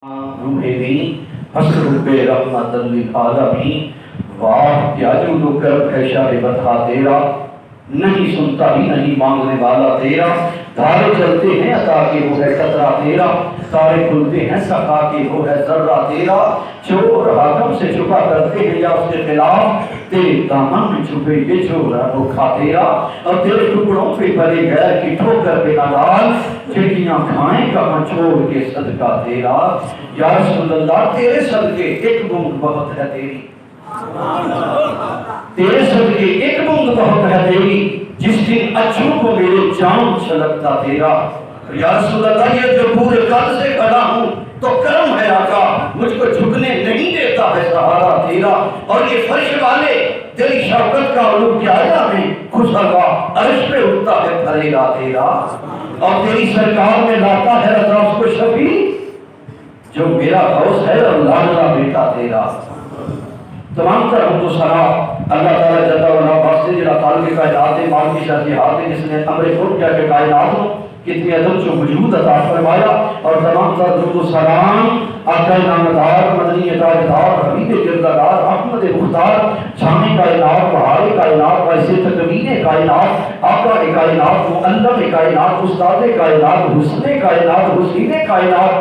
روحی حسرب رحمت للعالمین واہ کیا جو کرم ہے شاہ بطحا تیرا، نہیں سنتا ہی نہیں مانگنے والا تیرا، دھارے چلتے ہیں عطا کے وہ ہے قطرہ تیرا، تارے کھلتے ہیں سخا کے وہ ہے ذرہ تیرا، چور حاکم سے چھپا کرتے ہیں یا اس کے خلاف، تیرے دامن میں چھپے یہ چور انوکھا تیرا، اور تیرے ٹکڑوں پہ بھرے غیر کی ٹھوکر پہ نہ ڈال، چڑیاں کھائیں کہاں چھوڑ کے صدقہ تیرا، یا رسول اللہ تیرے صدقے ایک بونگ بہت ہے تیری، تیرے صدقے ایک بونگ بہت ہے تیری، جس دن اچھوں کو میرے جان چھلکتا تیرا، یا رسول اللہ یہ جو پورے قد سے کھڑا ہوں تو کرم ہے آقا، مجھ کو جھکنے نہیں دیتا ہے سہارا تیرا، اور یہ فرش والے تیری شوکت کا علوم جایا میں خوشگا عرش پہ اٹھتا ہے پھریرا تیرا، اور تیری سرکار میں لاتا ہے رضا اس کو شفیع جو میرا غوث ہے اور لاڈلا بیٹا تیرا۔ تمام تر حمد و ثنا اللہ تعالیٰ جل وعلا واسطے جڑا خالق کائنات مالک شہنشاہ جس نے امر خود کیا کہ کائنات کو کتنی عدم جو وجود عطا فرمایا، اور تمام تر درود و سلام آقا نامدار مدنی تاجدار حبیب گردگار احمد مختار شام کائنات بہار کائنات ویسے تکوین کائنات آقا کائنات معلم کائنات استاد کائنات حسن کائنات حسین کائنات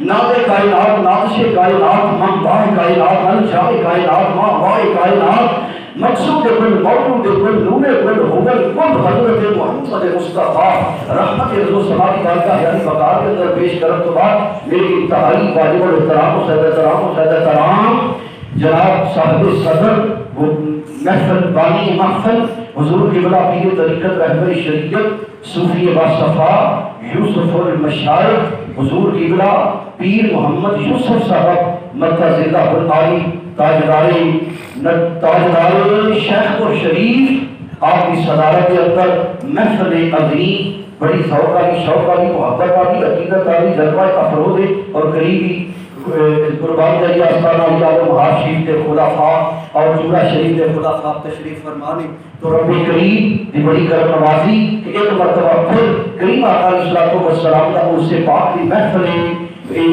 ناز کائنات نازش کائنات منبع کائنات منشاء کائنات ماوائے کائنات مقصود کل موجود کل نور کل حبل کل حضرت محمد مصطفیٰ رحمت رضو سماعی بارگاہ یعنی وقار کے اندر پیش کرم تو بعد میری انتہائی واجب الاحترام و سید احترام جناب صاحب صدر محفل بانی محفل حضور قبلہ پیر طریقت رہبر شریعت صوفی باصفا یوسف المشائخ حضور قبلہ پیر محمد یوسف صاحب مرتضی العالی تاجدار شیخ اور شریف آپ کی صدارت کے اندر محفل عظیم بڑی ذوق والی شوق والی محبت والی عقیدت والی جذبہ افروز اور قریبی قربان جائیہ استانہ علیہ مہار شریف کے خلافاء اور جملہ شریف کے خلافاء تشریف فرمانے تو رب کریم دی بڑی کرم نوازی کہ ایک مرتبہ پھر کریم آقا علیہ السلام کا اس سے پاک دی محفل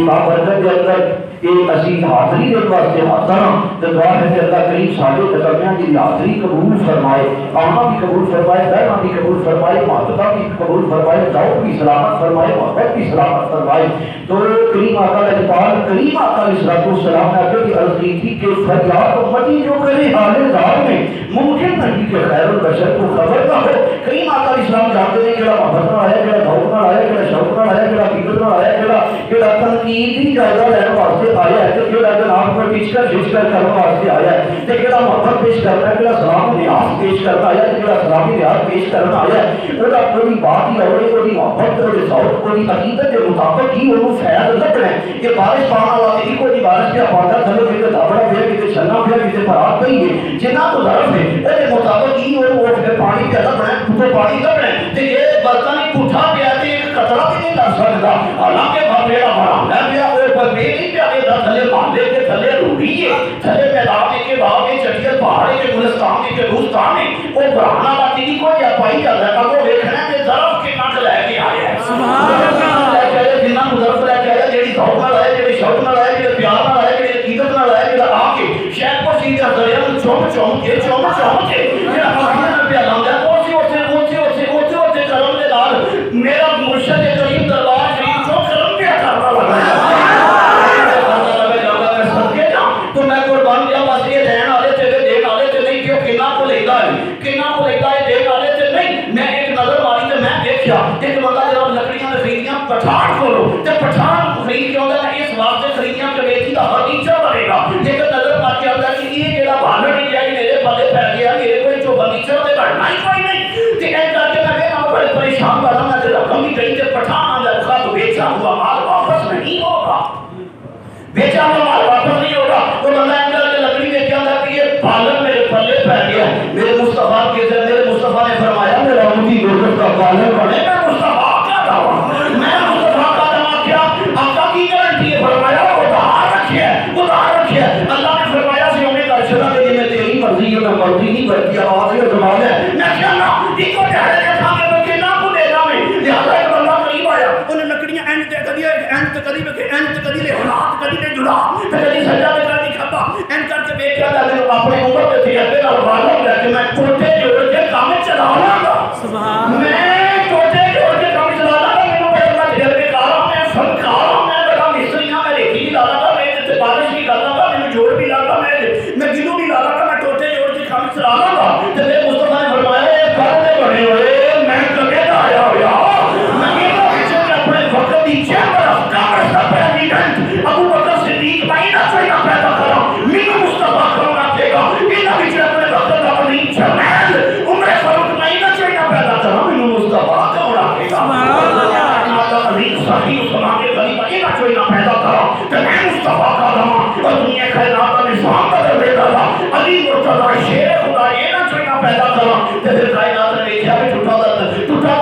بابرکت کے اندر ایک عزیز حاضری کے واسطے حاضرہ دعا ہے کہ اللہ کریم سارے درمیان کی حاضری قبول فرمائے، آنا بھی قبول فرمائے، بینا بھی قبول فرمائے، محبتہ بھی قبول فرمائے، ذوق بھی سلامت فرمائے، محبت بھی سلامت فرمائے۔ تو کریم آقا اجبار کریم آقا علیہ السلام نے اگر عرض کی تھی کہ فریاد امتی جو کرے حال زار میں ممکن نہیں کہ خیر البشر کو خبر نہ ہو۔ کریم آقا علیہ السلام جانتے ہیں کہ محبت نہ آیا، کہ ذوق نہ آیا، کہ شوق نہ آیا، کہ عقیدت نہ آیا، کہ تنقید ہی جائزہ لینے واسطے آیا ہے، کہ جناب کو پیش کر کرنے واسطے آیا ہے، کہ محبت پیش کرنا ہے، کہ سلام نیاز پیش کرنا آیا ہے، کہ سلامی نیاز پیش کرنا آیا ہے، وہ کوئی بات ہی ہوئے، کوئی محبت کوئی ذوق کوئی عقیدت کے مطابق ہی وہ فیض لگنا ہے کہ بارش پانا والی نہیں کوئی بارش کے پاتا تھلو کتے دھابڑا پھر کتے چھلنا پھر کتے پرات پئی ہے جنہ تو ظرف ہے اس مطابق ہی وہ پھر پانی پہ لگنا ہے تو پانی لگنا ہے تو یہ برتن ہی پوٹھا پیا تے ایک قطرہ بھی نہیں لگ سکتا، حالانکہ بھاپیڑا بڑھانا پیا وہ پر میں نہیں پیا کہ تھلے محلے کے تھلے روڑی ہے تھلے میدان کے باغ کے چٹیل پہاڑے کے گلستان کے دوستان ہے وہ بڑھانا باتی نہیں کوئی اپائی جاتا ہے وہ دیکھنا کہ ظرف کے نٹ لے کے آیا ہے لے کے آیا جنہ ظرف لے کے آیا جیڑی ذوق نہ لائے جیڑی شوق نہ لائے جیڑی پیار نہ لائے جیڑی عقیدت نہ لائے جیڑا آ کے شیخ کو سیدھا دریا میں چوم کے جیڑا مدینہ میں پیا لانگا اوچے کرم دے نال میرا مرشد کریم دربار شریف جو کرم پیا کرنا لگا تو میں قربان دیا بس یہ دین والے تیرے دین والے تے نہیں کیوں کنا کو لیتا ہے دین والے تے نہیں میں ایک نظر ماری تے میں دیکھیا ایک بندہ جب لکڑیاں نے خریدیاں پٹھان کھولو تے پٹھان خرید کے آندا ہے اس واسطے خریدیاں کہ بیٹی دا بغیچہ بنے گا لیکن نظر مار کے آندا کہ یہ جڑا بھالڑ نہیں ہے میرے پلے پھیل گیا میرے کوئی جو بغیچہ تے بڑھنا ہی کوئی نہیں تے اے کر کے میں بڑے پریشان بنا میں تے رقم بھی گئی تے پٹھان آندا خط بیچا ہوا مال واپس نہیں ہوگا بیچا ہوا مال واپس نہیں ہوگا تو بندہ اندر کے لکڑی میں کیا تھا کہ یہ پالن میرے پلے پھیل گیا میرے مصطفیٰ کے ذریعے میرے مصطفیٰ نے فرمایا میرا امتی دوست کا پالن بنے میں مصطفیٰ کا دعویٰ میں مصطفیٰ کا دعویٰ کیا آقا کی گارنٹی ہے فرمایا ادھار رکھے اللہ نے فرمایا سی ہمیں درشدہ کے لیے میں تیری مرضی ہے میں مرضی نہیں بلکہ آواز یہ زمان ہے میں کیا نا ایک کو ڈھڑے کے سامنے بلکہ نہ کو دینا میں لہذا ایک بندہ قریب آیا انہیں لکڑیاں اینڈ تے کدی لے حالات جڑا تے کدی سجا تے کدی کھبا این کر کے ویکھیا تے اپنے عمر دے تجربے نال معلوم ہے کہ میں ٹوٹے جوڑ کے کام چلاواں گا سبحان اللہ میں ٹوٹے جوڑ کے کام چلاواں گا مینوں بڑا تجربے کار ہوں میں فنکار ہوں میں بڑا مستری ہوں میں ریتی لانا گا میں تے بارش بھی کرنا گا مینوں جوڑ بھی لانا میں گلو بھی لانا گا میں ٹوٹے جوڑ کے کام چلاواں گا تے پھر مصطفیٰ نے فرمایا اے کارے بنے ہوئے میں کبھی نہ آیا ہویا چیمبر آف کامرس کا پریزیڈنٹ ابو بکر صدیق میں نہ چاہیے پیدا کرا مینوں مصطفیٰ کرنا دے گا انہاں وچ اپنے وقت دا عظیم جمیل عمر فاروق میں نہ چاہیے پیدا کرا مینوں مصطفیٰ کرنا دے گا اللہ عظیم صحیح عثمان کے خلیفہ یہ نہ چاہیے پیدا کرا کہ میں مصطفیٰ کا دما اور دنیا کائنات کا نظام بدل دے گا علی مرتضی شیر خدا یہ نہ چاہیے پیدا کرا تے پھر کائنات نے دیکھا کہ ٹوٹا دا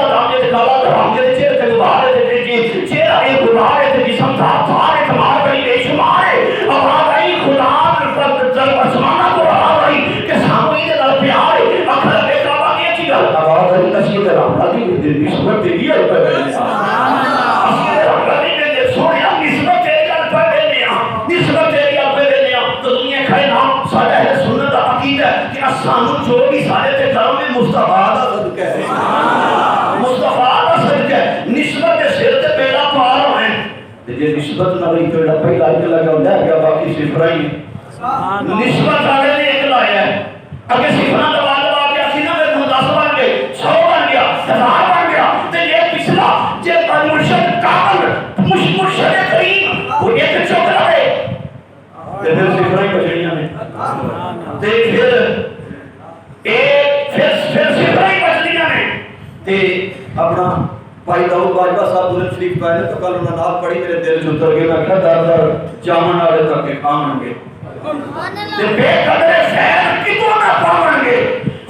دام دے کالا دام دے چہرے تے غبار دے چہرہ اے غبار ہے جسم تھا سارے تمہار بڑی بے شمار ہے اب آئی خدا جب آسمانہ کو رہا رہی کہ ساموئی دے در پیار ہے اکھر بے کعبہ کی اچھی گل آواز علی نشید رحمہ دی نسبت تیری ہے پہ بینے نسبت رحمہ دی سوڑیا نسبت تیری گل پہ بینے نسبت تیری گل پہ بینے تو دنیا کھائے نام سارے ہے سنت عقید ہے کہ اسانو جو بھی سارے تے کرم میں مصطفیٰ دا صدقہ ہے مصطفیٰ دا صدقہ ہے نسبت سر تے پیڑا پار ہوئے جے نسبت نہ رہی پیڑا پہلا ایک لگا ہوتا ہے کیا باقی صفرہ ہی نسبت آگے نے ایک لایا ہے اگر صفرہ دبا دبا کے اسی نہ میں 10 بن گئے 100 بن گیا 1000 بن گیا تو یہ پچھلا جے مرشد کامل مرشد کریم وہ ایک چوک رہے پھر صفرہ ہی بچڑیاں نے پھر صفرہ ہی بچڑیاں نے اپنا بھائی داؤد باجوہ صاحب بلند شریف پہنے تو کل انہوں نے نات پڑھی میرے دل جو اتر گئے میں کہا در در جامن آرے تک کے آمن گے بے قدر خیر کتوں نہ پاون گے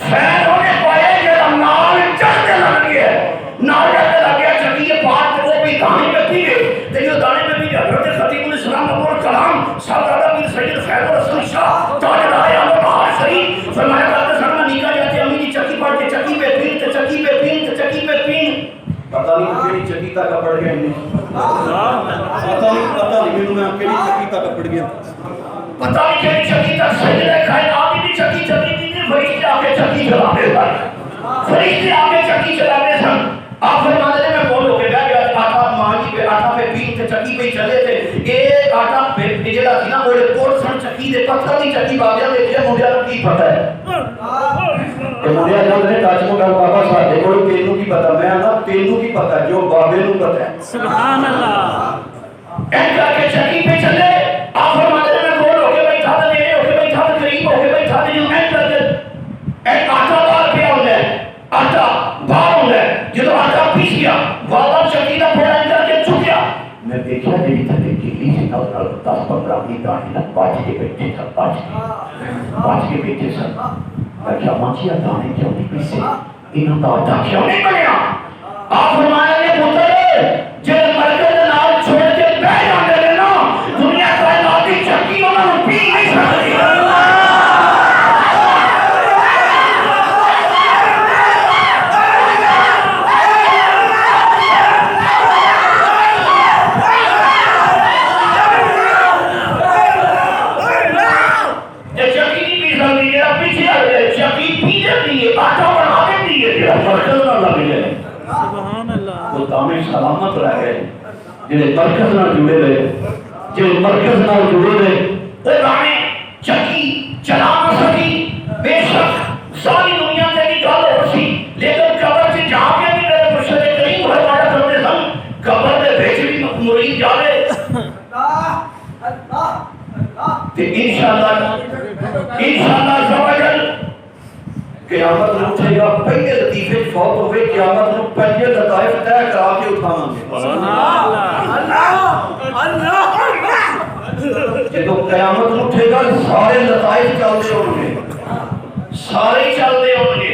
خیر ہونے پائے کہ نال چڑھتے لگ گئے نال چڑھتے لگ گیا چکیے پاک وہ بھی دانے پہ پی گئے دیکھو دانے پہ بھی حضرت خطیب الاسلام ابو الکلام صاحبزادہ بن سید خیر رسول شاہ تاجدار عالم بہار شریف فرمایا کرتے سرما نکا جاتے امی کی چکی پڑھ کے چکی پہ پین تے چکی پہ پین تے چکی پہ پین پتہ نہیں کیڑی چکی تک پڑ گیا پتہ نہیں مینوں میں کیڑی چکی تک پڑ گیا پتہ نہیں کیڑی چکی تک سجدے کائنات دی چکی چلی تھی فرشتے آ کے چکی چلاتے سن فرشتے آ کے چکی چلاتے سن آپ فرماتے ہیں میں بول ہو کے بیٹھ گیا آٹا ماں پہ آٹا پہ پین تے چکی پہ چلے تھے ایک آٹا پہ جڑا سی نا بولے کوڑ سن چکی دے پتھر دی چکی باجا دیکھے منڈیا نوں کی پتہ ہے کہ منڈیا جان نے تاج محل بابا صاحب دے کوئی تینوں کی پتہ میں نا تینوں کی پتہ جو بابے نوں پتہ ہے سبحان اللہ ایک کر کے چکی پہ چلے آپ فرماتے ہیں میں بول ہو کے بیٹھا تھا نیڑے ہو کے بیٹھا تھا قریب ہو کے بیٹھا تھا جو میں کر کے ایک آٹا بار پیا ہوتا ہے آٹا بار ہوتا ہے جدو آٹا پیس گیا بابا چکی دا پھڑا کر کے چک گیا میں دیکھا جی تھے کلی سے نال 10-15 کی داڑھی نہ باج کے بیٹھے تھا باج کے بیٹھے سن میں کیا مانچیا دانے کیوں نہیں پیسے انہوں کا آٹا کیوں نہیں بنیا آپ فرمایا نے پتر جے مرکز نال چھوڑ کے بہ جاندے نے نا دنیا کائنات دی چکی انہاں نوں پی نہیں سکدی سلامت رہ گئے جنہیں مرکز نہ جڑے رہے جنہیں مرکز نہ جڑے رہے وہ دانے چکی چلا نہ سکی بے شک ساری دنیا سے بھی گل ہو سی لیکن قبر سے جا کے بھی میرے مرشد کریم فرمایا کرتے سن قبر دے وچ بھی مرید جاوے تے انشاءاللہ زوجل قیامت میں اٹھے گا پہلے لطیفے فوت ہوئے قیامت میں پہلے لطائف طے کرا کے اٹھاواں گے جب قیامت میں اٹھے گا سارے لطائف چلتے ہوں گے سارے چلتے ہوں گے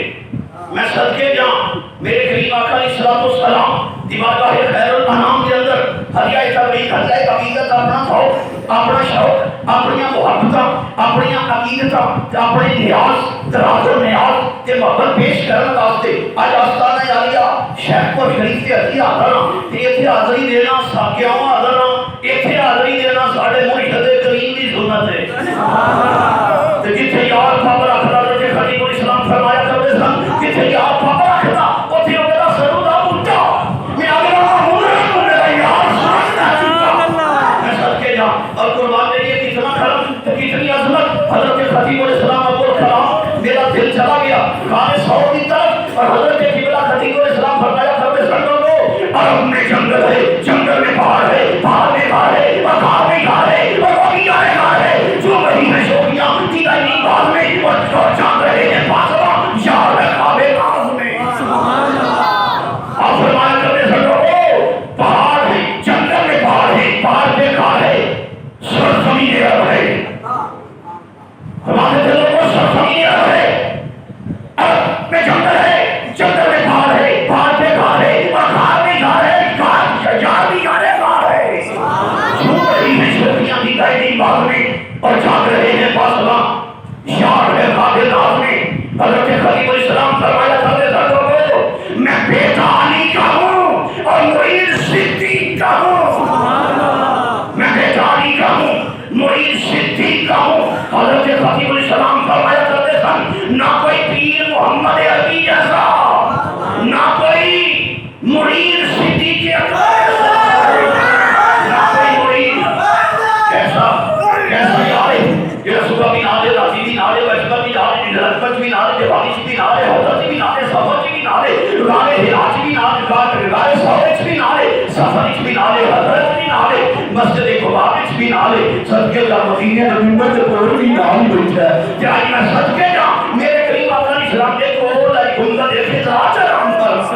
میں صدقے جاؤں میرے کریم آقا علیہ السلام دیوارگاہ خیر الانام کے اندر حلیہ تبلیغ حلیہ عقیدت اپنا شوق اپنا شوق اپنی محبت اپنی عقیدت اپنے نیاز دراز و نیاز کے محبت پیش کرنے واسطے اج آستانہ عالیہ شیخ پور شریف کے حضری حاضر ہاں تے ایتھے حاضری دینا ساکیاں حاضر ہاں ایتھے حاضری دینا ساڈے مرشد اور قربان جائیے کتنا کرم کتنی عظمت حضرت خطیب علیہ السلام ابو الکلام میرا دل چلا گیا خانہ سو کی طرف اور حضرت قبلہ خطیب علیہ السلام فرمایا کرتے سنوں کو عرب میں جنگل ہے جنگل میں پہاڑ ہے پہاڑ میں گھر ہے اور گھر میں گھر ہے اور وہی آئے گھر ہے جو وہی ہے شوقیاں تیرا نہیں باز میں اور جان رہے ہیں باسوا یار ہے خوابے ناز میں آپ فرمایا کرتے سنوں کو پہاڑ ہے جنگل میں پہاڑ ہے پہاڑ پہ گھر ہے سرزمین عرب ہے ہمارے دلوں کو سرزمین عرب ہے عرب میں جنگل ہے جنگل میں پہاڑ ہے پہاڑ پہ گھر ہے اور گھر میں گھر ہے گھر یار بھی گھر ہے گھر ہے جو رہی ہیں چھوٹیاں بھی گئے نہیں باغ میں اور جاگ رہے ہیں فاصلہ یار ہے خوابے ناز میں حضرت خلیل علیہ السلام فرمایا کرتے تھے لوگوں میں بیٹا علی کا ہوں اور مرید صدیق کا ہوں میں بیٹا علی کا ہوں مرید صدیق کا ہوں حضرت خلیل علیہ السلام فرمایا کرتے تھے نہ کوئی پیر محمد عربی جیسا نہ کوئی مرید صدیق اکبر نہ کوئی مرید کیسا کیسا یار یہ صبح بھی نالے راضی بھی نالے بچپن بھی نالے لڑکت بھی نالے دیوالیش بھی نالے حضرت بھی نالے سفر بھی نالے گانے ہراج بھی نالے گانے سوچ بھی نالے سفرش بھی نالے حضرت بھی نالے مسجد قباء بھی نالے صدقے کا مدینے نبیوں کے قول بھی نال بیٹھا ہے جائے میں صدقے جا میرے کریم آقا علیہ السلام کے قول ہے گھنگا دیکھے راج آرام کر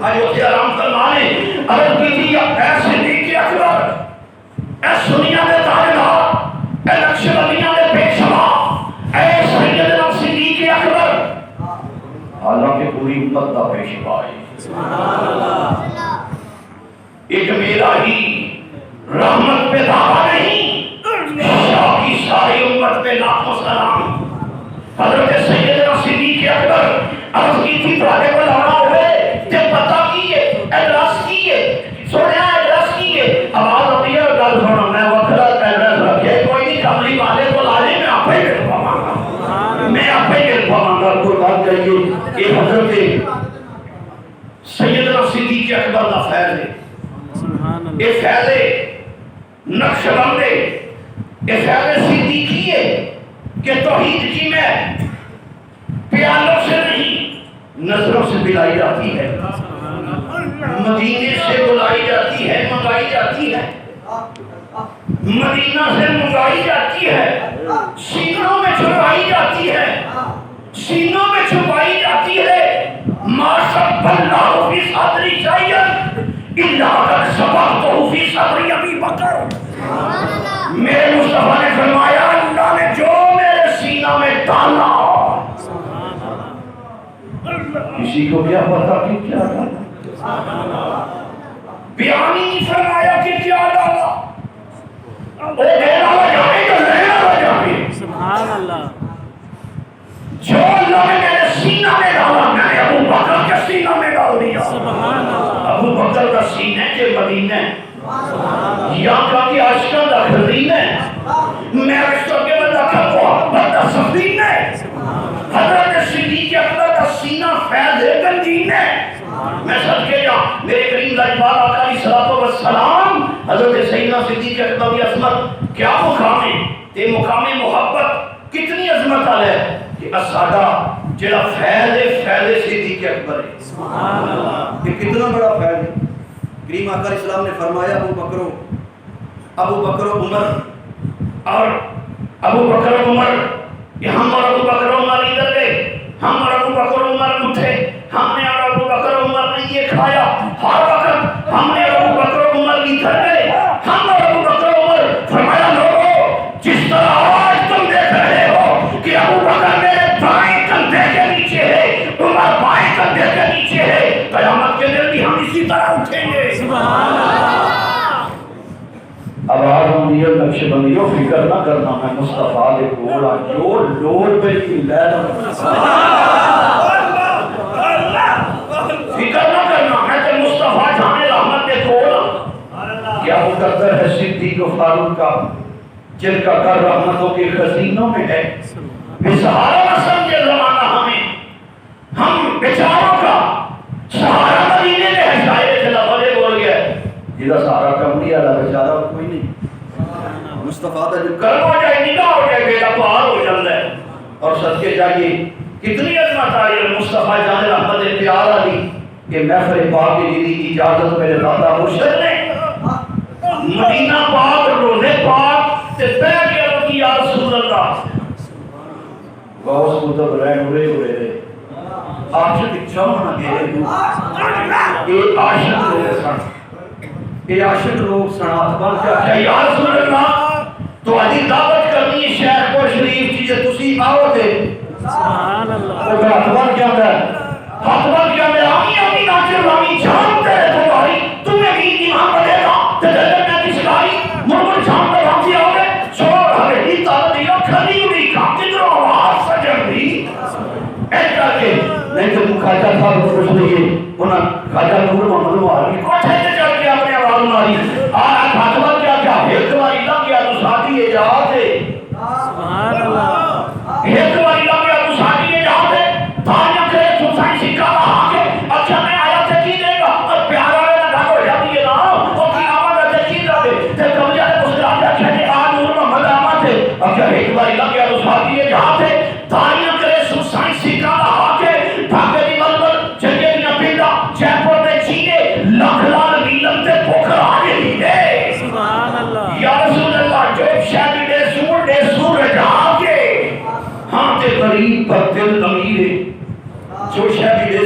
آئے ہوتے آرام فرمانے عرض کی تھی اے صدیق اکبر اے سنیا دے تاجدار اے نقشبندیاں دے پیشوا اے سیدنا صدیق اکبر حالانکہ پوری امت کا پیشوا ہے ایک میرا ہی رحمت پہ دعویٰ نہیں شاہ کی ساری امت پہ لاکھوں سلام حضرت سیدنا صدیق اکبر عرض کی تھی پرانے کو لانا ہوئے جب پتہ کیے ایڈریس کیے سوڑیا ایڈریس کیے آواز آتی ہے گل سونا میں وقت ایڈریس رکھے کوئی نہیں کملی والے کو لانے میں آپ ہی مل پاؤں میں آپ ہی مل پاؤں گا کوئی بات جائیے یہ حضرت سیدنا صدیق اکبر کا فیض ہے یہ فیض نقشبندے یہ فیض صدیقی ہے کہ توحید کی میں پیالوں سے نہیں نظروں سے بلائی جاتی ہے مدینے سے بلائی جاتی ہے منگائی جاتی ہے مدینہ سے منگائی جاتی ہے سینوں میں چھپائی جاتی ہے سینوں میں چھپائی جاتی ہے ما شب اللہ فی صدری شیئن الا قد سبقته فی صدری ابی بکر میرے مصطفیٰ نے فرمایا اللہ نے جو میرے سینہ میں ڈالا کسی کو کیا پتا کہ کیا ڈالا بیانی نہیں فرمایا کہ کیا ڈالا وہ دینا ہو جائے تو لینا ہو جائے سبحان اللہ جو اللہ نے میرے سینہ میں ڈالا میں نے ابو بکر کے سینہ میں ڈال دیا سبحان اللہ ابو بکر کا سینہ کے مدینہ یا کہ عشقہ دا خرین ہے میں عشقہ کے بندہ کا محبت دا سفین ہے حضرت صدیق اکبر کا سینہ فیض گنجین ہے میں صدقے جا میرے کریم لاجواب آقا علیہ الصلوۃ والسلام حضرت سیدنا صدیق اکبر کی عظمت کیا مقام ہے تے مقام محبت کتنی عظمت ہے کہ اساڈا جڑا فیض ہے فیض صدیق اکبر ہے سبحان اللہ یہ کتنا بڑا فیض ہے کریم آقا علیہ السلام نے فرمایا ابو بکر و عمر اور ابو بکر و عمر کہ ہم اور ابو بکر و عمر ادھر گئے ہم اور ابو بکر و عمر اٹھے ہم نے اور ابو بکر و عمر نے یہ کھایا ہر وقت ہم نے ابو بکر و عمر ادھر گئے ہم اور ابو بکر و عمر فرمایا لوگوں جس طرح آج تم دیکھ رہے ہو کہ ابو بکر میرے دائیں کندھے کے نیچے ہے عمر بائیں کندھے کے نیچے ہے قیامت کے دن بھی ہم اسی طرح اٹھیں گے سبحان اللہ اب آدمیت نقشبندیوں فکر نہ کرنا میں مصطفیٰ دے کولا جو لوڑ پہ کی لینا فکر نہ کرنا میں تے مصطفیٰ جانے رحمت دے کولا کیا مقدر ہے صدیق و فاروق کا جن کا کر رحمتوں کے خزینوں میں ہے بے سہارا نہ سمجھے زمانہ ہمیں ہم بیچاروں کا سہارا مدینے میں ہے شاعر کے لفظے بول گیا جیسا سارا کم دیا اللہ بیچارہ کوئی نہیں مصطفیٰ کا جو کرم ہو جائے نگاہ ہو جائے بیٹا پہاڑ ہو جاتا ہے. اور صدقے جائیے کتنی عظمت آئی ہے مصطفیٰ جان رحمت پیار علی کہ محفل پاک کی جی اجازت میرے دادا مرشد نے مدینہ پاک روزے پاک تے بیٹھ کے عرض کی یا رسول اللہ غوث قطب رہن اڑے اڑے رہے عاشق چاہنا گئے یہ عاشق لوگ سن یہ عاشق لوگ سن اتبال کیا یا رسول اللہ تو علی دعوت کرنی ہے شیخ پر شریف چیزیں تسی آؤ دے سبحان اللہ اور اتبال کیا ہے اتبال کیا ہے آمی ناچر آمی جانتے ہیں تمہاری تمہیں بھی امام بنے گا تجھے میں کس لائی مرمر جانتے رہتی آؤ گے چھوڑ ہمیں ہی تعلق دیا کھلی ہوئی کھاتی درو آواز سجن بھی ایسا کہ نہیں تو خواجہ صاحب کو کچھ نہیں ہے انہاں خواجہ نور محمد مہاروی کوٹھے سے چل کے اپنے آواز ماری آیا خاتمہ کیا کیا ایک باری لگ گیا تو ساتھی اجازت ہے سبحان اللہ ایک باری لگ گیا تو ساتھی اجازت ہے تھانیاں کرے تو سائن سکھا رہا کے اچھا میں آیا تھے کی دے گا اور پیارا میں نہ ہو جاتی ہے نا اور کی آمد ہے کی دے تے کم جانے اس رات ہے کہ آج نور محمد آمد ہے اچھا ایک باری لگ گیا تو ساتھی اجازت ہے تھانیاں کرے تو سائن سکھا رہا کے بھاگے دی ملبل جنگے دی نپیدہ چیپور میں چینے لکھ لال نیلم تے پوکھر آگے ہی دے سبحان اللہ یا رسول اللہ جو شہدی دے سور رجا کے ہاں تے غریب پر دل امیر ہے جو شہدی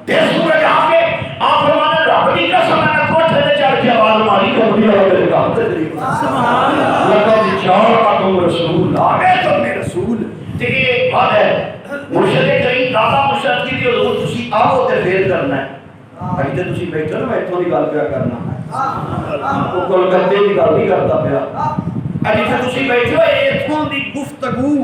دے سور رجا کے آپ فرمانے ربی کا سمانا کوٹھے دے چار کے آواز ماری کو بڑی اور میرے کام تے قریب سبحان اللہ لقد جاءکم رسول آگے تم نے رسول تے یہ بات ہے مرشد کریم دادا مرشد کی حضور تسی آؤ تے پھر کرنا ہے اج تے تسی بیٹھے نا میں اتوں دی گل پیا کرنا او کولکتے دی گل نہیں کرتا پیا اج تے تسی بیٹھے ہو اتوں دی گفتگو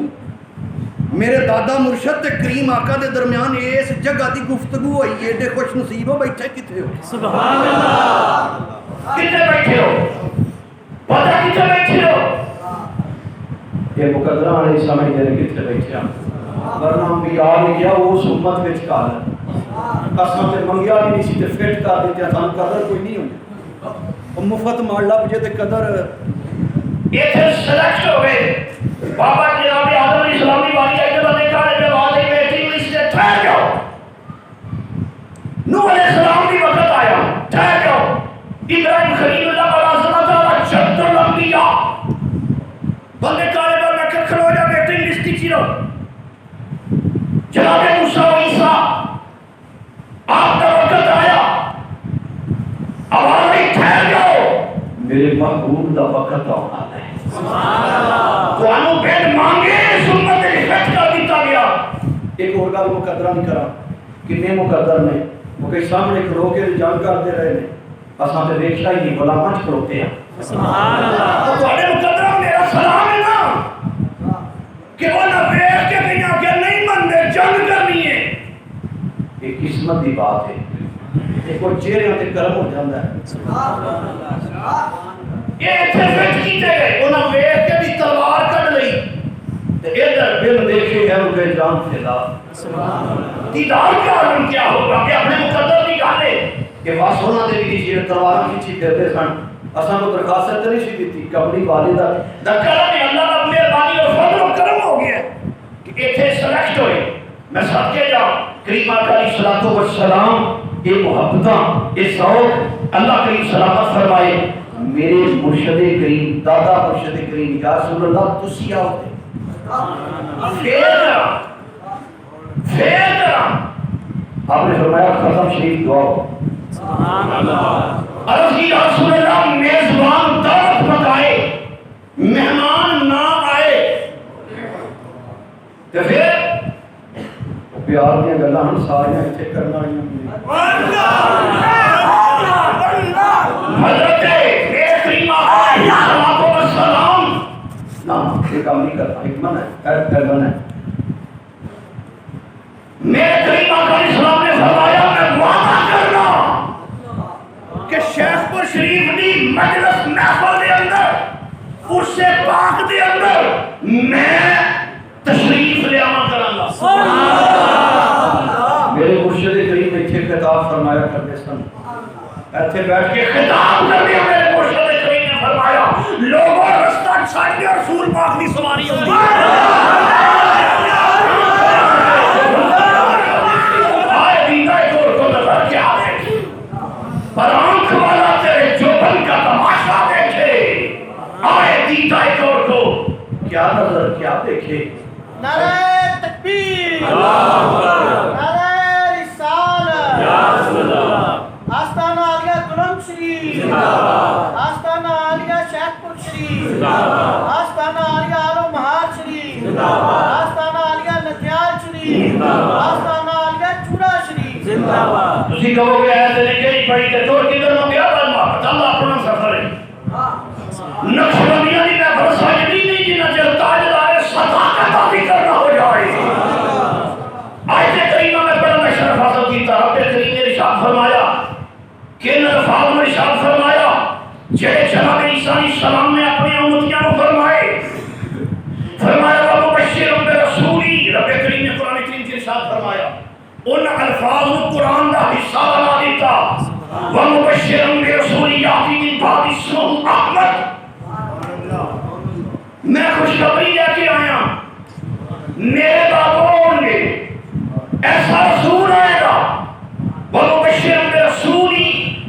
میرے دادا مرشد تے کریم آقا دے درمیان اس جگہ دی گفتگو ہوئی ہے ایڈے خوش نصیب ہو بیٹھے کتے ہو سبحان اللہ کتے بیٹھے ہو پتہ کتے بیٹھے ہو یہ مقدرہ علیہ السلام دے کتے بیٹھے ہو ورنہ انبیاء نے کیا اس امت وچ کال اساں تے منگیا نہیں سی تے فٹ کر دتے سان قدر کوئی نہیں ہوندی مفت مار لب جے تے قدر ایتھے سلیکٹ ہو گئے بابا جناب آدم علیہ السلام کی باری آئی تو دیکھا ہے جب آدم بیٹی انگلش سے ٹھہر جاؤ نوح علیہ السلام کی وقت آیا ٹھہر جاؤ ابراہیم خلیل اللہ علیہ السلام جد الانبیاء بندے کالے پر میں کھڑو جا بیٹی انگلش کی چیرو جناب موسیٰ و عیسیٰ آپ کا وقت آیا آواز نہیں ٹھہر جاؤ میرے محبوب دا وقت آنا ہے تو انہوں بیٹ مانگے سنت رفت کا دیتا گیا ایک اور گل مقدرہ نہیں کرا کتنے مقدر نے وہ کئی سامنے کھڑو کے جنگ کرتے رہے نے اساں تے دیکھا ہی نہیں غلاماں چ کھڑوتے ہیں سبحان اللہ تو تواڈے مقدرہ میرا سلام ہے نا کہ وہ نہ دیکھ کے کہیں کہ نہیں مندے جنگ کرنی ہے یہ قسمت دی بات ہے ایک اور چہرے تے کرم ہو جاندا ہے سبحان اللہ یہ ایتھے فٹ کیتے گئے انہاں ویکھ کے بھی تلوار کڈ لئی تے ادھر بن دیکھے ہے ان کے جان فدا سبحان اللہ دیدار کا عالم کیا ہوگا کہ اپنے مقدر دی گل ہے کہ بس انہاں دے بھی جے تلوار کھچی پھردے سن اساں کو درخواست نہیں سی دتی کبھی والدہ دا کرم ہے اللہ دا مہربانی اور فضل و کرم ہو گیا کہ ایتھے سلیکٹ ہوئے میں صدقے جا کریم آقا علیہ الصلوۃ والسلام یہ محبتاں یہ ذوق اللہ کریم سلامت فرمائے میرے مرشد کریم دادا مرشد کریم یا رسول اللہ تسی آؤ پھر آپ نے فرمایا ختم شریف دعا سبحان اللہ عرض کی یا رسول اللہ میزبان دعوت پکائے مہمان نہ آئے تو پھر پیار دیا گلاں ہن ساریاں ایتھے کرنا حضرت کریم علیہ السلام نہ یہ کام نہیں کرتا حکمت ہے پیغام ہے میرے کریم علیہ السلام نے فرمایا میں وعدہ کرنا کہ شیخ پور شریف دی مجلس محفل دے اندر اس سے پاک دے اندر میں تشریف لے آواں کراں گا میرے مرشد کریم ایتھے خطاب فرمایا کرتے سن ایتھے بیٹھ کے خطاب کرنے میرے مرشد کریم نے فرمایا ساڈے رسول پاک دی سواری ہوندی آئے دیدہ دور کو نظر کیا دیکھے پر آنکھ والا تیرے جوبن کا تماشا دیکھے آئے دیدہ دور کو کیا نظر کیا دیکھے نعرہ تکبیر نعرہ رسالت آستانہ عالیہ گلم شریف آستانہ عالیہ شیخ پور شریف آستانہ عالیہ آلو مہار شریف آستانہ عالیہ نتیال شریف آستانہ عالیہ چورا شریف تسی کہو گے ایسے نہیں پڑھی تے توڑ کی دنوں گیا بل محبت اللہ اپنا سفر ہے نقشبندیاں نہیں میں فرساجدی نہیں جنہ چل تاجدار صداقت آدھی کرنا ہو جائے آیت کریمہ میں پڑھنا شرف حاصل کی طرف کریم نے ارشاد فرمایا کہ ان الفاظ میں ارشاد فرمایا جڑے جناب عیسیٰ علیہ السلام نے اپنے امتیاں کو فرمایا وَمُبَشِّرٌ بِرَسُولٍ رب کریم نے قرآن کریم سے ارشاد فرمایا ان الفاظ کو قرآن کا حصہ بنا دیتا وَمُبَشِّرٌ بِرَسُولٍ یَأْتِی مِن بَعْدِهِ اسْمُهُ احمد میں خوشخبری لے کے آیا میرے بابوں نے ایسا رسول آئے گا وَمُبَشِّرٌ بِرَسُولٍ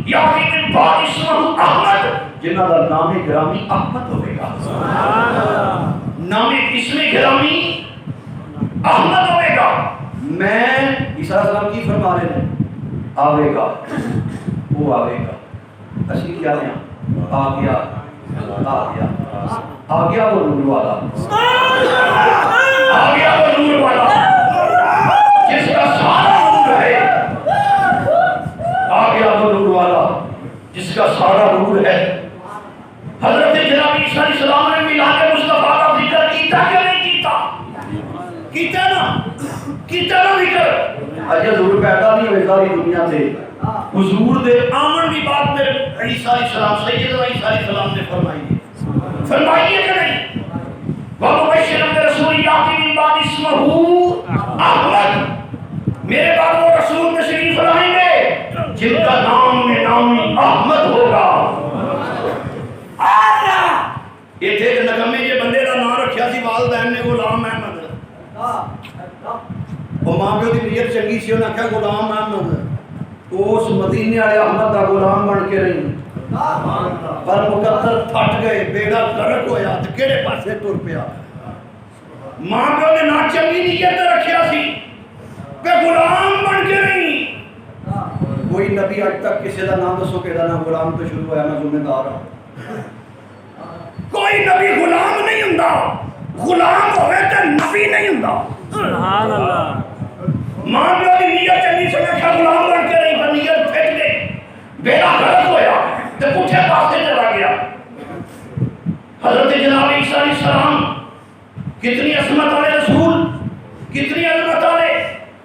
یَأْتِی مِن بَعْدِهِ اسْمُهُ احمد جنہ کا نام گرامی احمد ہوئے گا نام اسم گرامی احمد ہوئے گا میں عیسیٰ علیہ السلام کی فرما رہے ہیں آوے گا وہ آوے گا اسی کیا لیں آ گیا وہ نور والا آ گیا وہ نور والا جس کا سارا نور ہے آ گیا وہ نور والا جس کا سارا نور ہے حضرت جناب عیسیٰ علیہ السلام نے میلاد مصطفیٰ کا ذکر کیتا کہ نہیں کیتا کیتا نا ذکر اجے ضرور پیدا نہیں ہوئے ساری دنیا سے حضور دے آمن کی بات میرے عیسیٰ علیہ السلام سیدنا عیسیٰ علیہ السلام نے فرمائی ہے کہ نہیں وَمُبَشِّرٌ بِرَسُولٍ یَأْتِی مِن بَعْدِهِ اسْمُهُ احمد میرے بعد وہ رسول تشریف لائیں گے جن کا نام احمد ہوگا یہ تھے کہ نکمے یہ بندے کا نام رکھیا سی والدین نے غلام احمد وہ ماں پیو دی نیت چنگی سی انہاں کہا غلام احمد اس مدینے والے احمد دا غلام بن کے رہی پر مقدر پھٹ گئے بیڑا غرق ہویا تے کیڑے پاسے ٹر پیا ماں پیو نے نا چنگی نیت رکھیا سی کہ غلام بن کے رہی کوئی نبی اج تک کسی دا نام دسو کہ دا نام غلام تو شروع ہویا میں ذمہ دار ہوں کوئی نبی غلام نہیں ہوندا غلام ہوئے تے نبی نہیں ہوندا سبحان اللہ ماں پیو دی نیت چنگی سے میں غلام بن کے رہی پر نیت پھٹ گئی بیڑا غرق ہویا تے پٹھے پاسے چلا گیا حضرت جناب عیسیٰ علیہ السلام کتنی عظمت والے رسول کتنی عظمت والے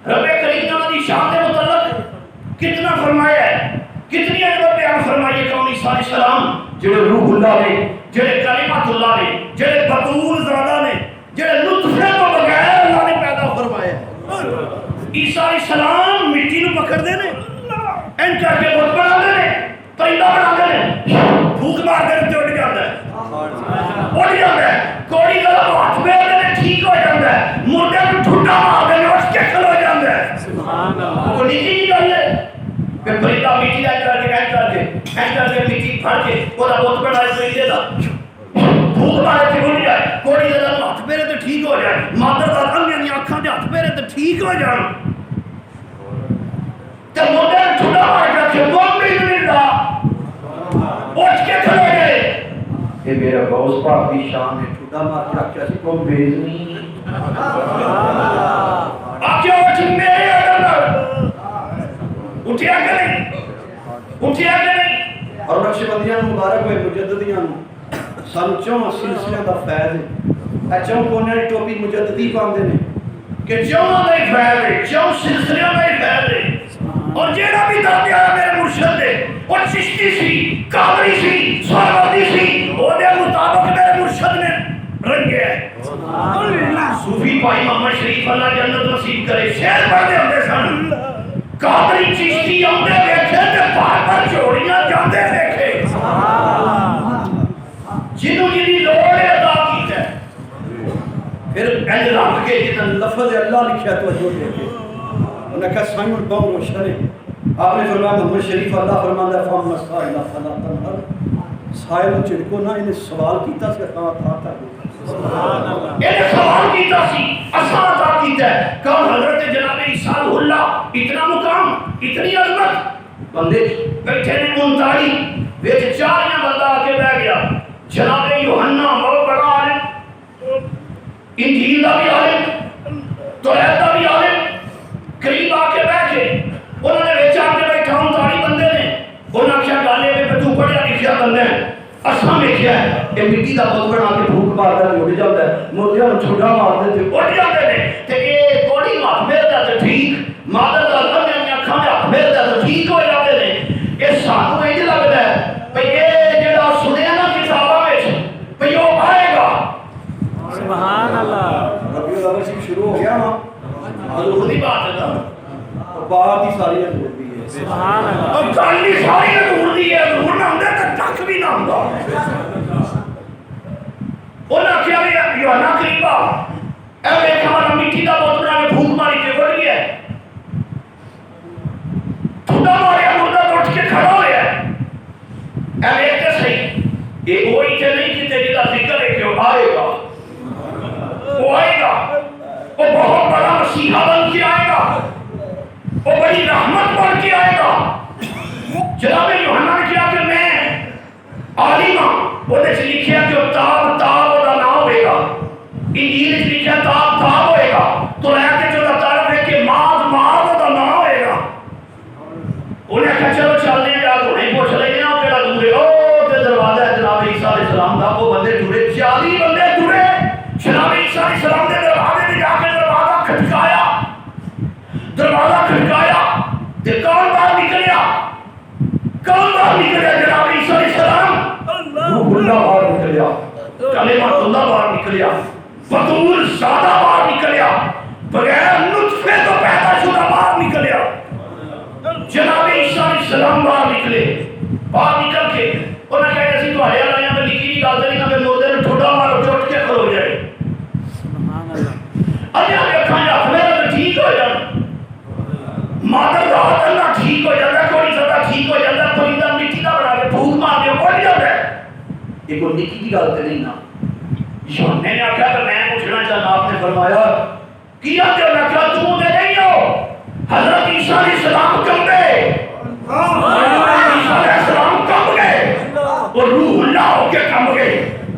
رب کریم نے شان کے متعلق کتنا فرمایا ہے کتنی عظمت بیان فرمائی ہے کہ عیسیٰ علیہ السلام جڑے روح اللہ نے جڑے کلمت اللہ نے جڑے بطول زادہ نے جڑے لطفے تو بغیر اللہ نے پیدا فرمایا عیسیٰ علیہ السلام مٹی نو پکڑ دے نے ان کر کے بت بنا دے نے پرندہ بنا دے نے پھوک مار دے تے اڑ جاندا ہے کوڑی گلا ہاتھ پہ دے نے ٹھیک ہو جاندا ہے مردے نو ٹھڈا مار دے نے اٹھ کے کھلو جاندا ہے سبحان اللہ وہ نہیں گل ہے کہ پرندہ مٹی دا کر کے مٹی پھڑ کے اودا بت بنا دے دا بھوک مارے تے اڑ جائے کوڑی گلا ہاتھ پہ تے ٹھیک ہو جائے مادر دا انگلیاں دی اکھاں دے ہاتھ پہ تے ٹھیک ہو جان تے مردے نو ٹھڈا مار کے کوم نہیں دا اٹھ کے کھلو گئے یہ میرا غوث پاک کی شان ہے ٹھڈا مار کے آکھیا سی کوم بیز نہیں آکھیا اٹھ میرے اندر اٹھیا کہ نہیں اور نقشبندیاں مبارک ہوئے مجددیاں سن چوں سلسلے دا فیض ہے چوں کونے دی ٹوپی مجددی پاندے نے کہ چوں دا فیض ہے چوں سلسلے دا فیض ہے اور جیڑا بھی دادے آیا میرے مرشد دے وہ چشتی سی قادری سی سہروردی سی وہ دے مطابق میرے مرشد نے رنگے ہے صوفی پائی محمد شریف اللہ جنت نصیب کرے شعر پڑھتے ہوتے سن قادری چشتی آندے دیکھے تے پار پر چوڑیاں جاندے دیکھے جنہوں جنہی لوڑ ہے پھر اینج رکھ کے جتنا لفظ اللہ لکھا تو جو دے کے انہوں نے کہا سائمن بہت روشن ہے. آپ نے فرمایا محمد شریف اللہ فرماتا ہے فام مسائل فلا تنہر سائل چڑکو نہ انہیں سوال کیتا سے کہاں تھا انہیں سوال کیتا سی اساں عطا کیتا ہے. کون حضرت جناب عیسیٰ اللہ اتنا مقام اتنی عظمت بندے بیٹھے نے 39 وچ 4 بندہ آ کے بیٹھ گیا. جناب یوحنا بہت بڑا عالم انجیل کا بھی عالم توریت کا بھی عالم قریب آ کے بیٹھے. انہوں نے وچ آ کے بیٹھا 39 بندے نے. انہوں نے کیا گالے میں تو پڑھیا لکھیا بندے اساں ویکھیا ہے یہ مٹی کا بت بنا کے پھوک مارتا ہے اڑ جاتا ہے. مردیاں نوں چھوٹا مارتے تے اڑ جاتے نے تے یہ کوڑی ہاتھ پھیردا تے ٹھیک مادر دا لمبے اکھاں دے ہاتھ پھیردا تے ٹھیک ہو جاتے نے. یہ سانوں انج لگدا ہے بھئی یہ جڑا سنیا نا کتاباں وچ بھئی وہ آئے گا. سبحان اللہ. ربیع الاول شروع ہو گیا نا حضور دی بات ہے نا بات ہی ساری حضور دی ہے. سبحان اللہ. اب گل ہی ساری حضور دی ہے. حضور نہ ہوندا تے تک بھی نہ ہوندا. انہاں کیا یوحنا قریب آ اے ویکھ ہمارا مٹی دا بت بنا کے پھوک ماری تے اڑ گیا. ٹھڈا ماریا مردہ اٹھ کے کھڑا ہویا ہے. اے ویکھ تے صحیح یہ وہی تے نہیں کہ تیری دا ذکر ہے کہ وہ آئے گا. وہ آئے گا. وہ بہت بڑا مسیحا بن کے آئے گا. وہ بڑی رحمت بن کے آئے گا. جناب یوحنا نے کیا کہ میں عالم ہاں. وہ لکھیا کہ تاب تاب وہ نام ہوئے گا. انجیل لکھیا تاب تاب ہوئے گا. تو رہتے جو تعارف ہے کہ ماز ماز وہ نام ہوئے گا. انہیں کہا چلو چلنے جا تو نہیں پوچھ رہے ہیں کہڑا دورے او تے دروازہ ہے جناب عیسیٰ علیہ السلام کا. وہ بندے ٹرے 40 بندے ٹرے جناب عیسیٰ علیہ السلام نے دروازے پہ جا کے دروازہ کھٹکایا. دروازہ کھٹکایا تے کون باہر نکلیا؟ کون باہر نکلیا؟ جناب عیسیٰ علیہ السلام. روح اللہ باہر نکلیا. کلمہ اللہ باہر نکلیا. بطول زادہ باہر نکلیا. بغیر نطفے تو پیدا شدہ باہر نکلیا. جناب عیسیٰ علیہ السلام باہر نکلے. باہر نکل کے انہوں نے کہا اسی تو آیا رہے ہیں میں لکھی نہیں گالتے نہیں کہ مردے نے ٹھوڑا مارو چوٹ کے کھڑو جائے. اجھا دیکھا جا میرا ٹھیک ہو جانا. مادر راحت اللہ ٹھیک ہو جاتا ہے. کوئی زدہ ٹھیک ہو جاتا ہے. کوئی دم مٹی کا بنا کے پھوک مار کے پڑ جاتا ہے. یہ کوئی نکی کی گالتے نہیں نا. یوحنا نے آخیا کہ میں پوچھنا چاہتا. آپ نے فرمایا کیا جو میں کہا تم دے نہیں ہو. حضرت عیسیٰ علیہ السلام کم گئے. عیسیٰ علیہ السلام کم گئے. اور روح اللہ ہو کے کم گئے.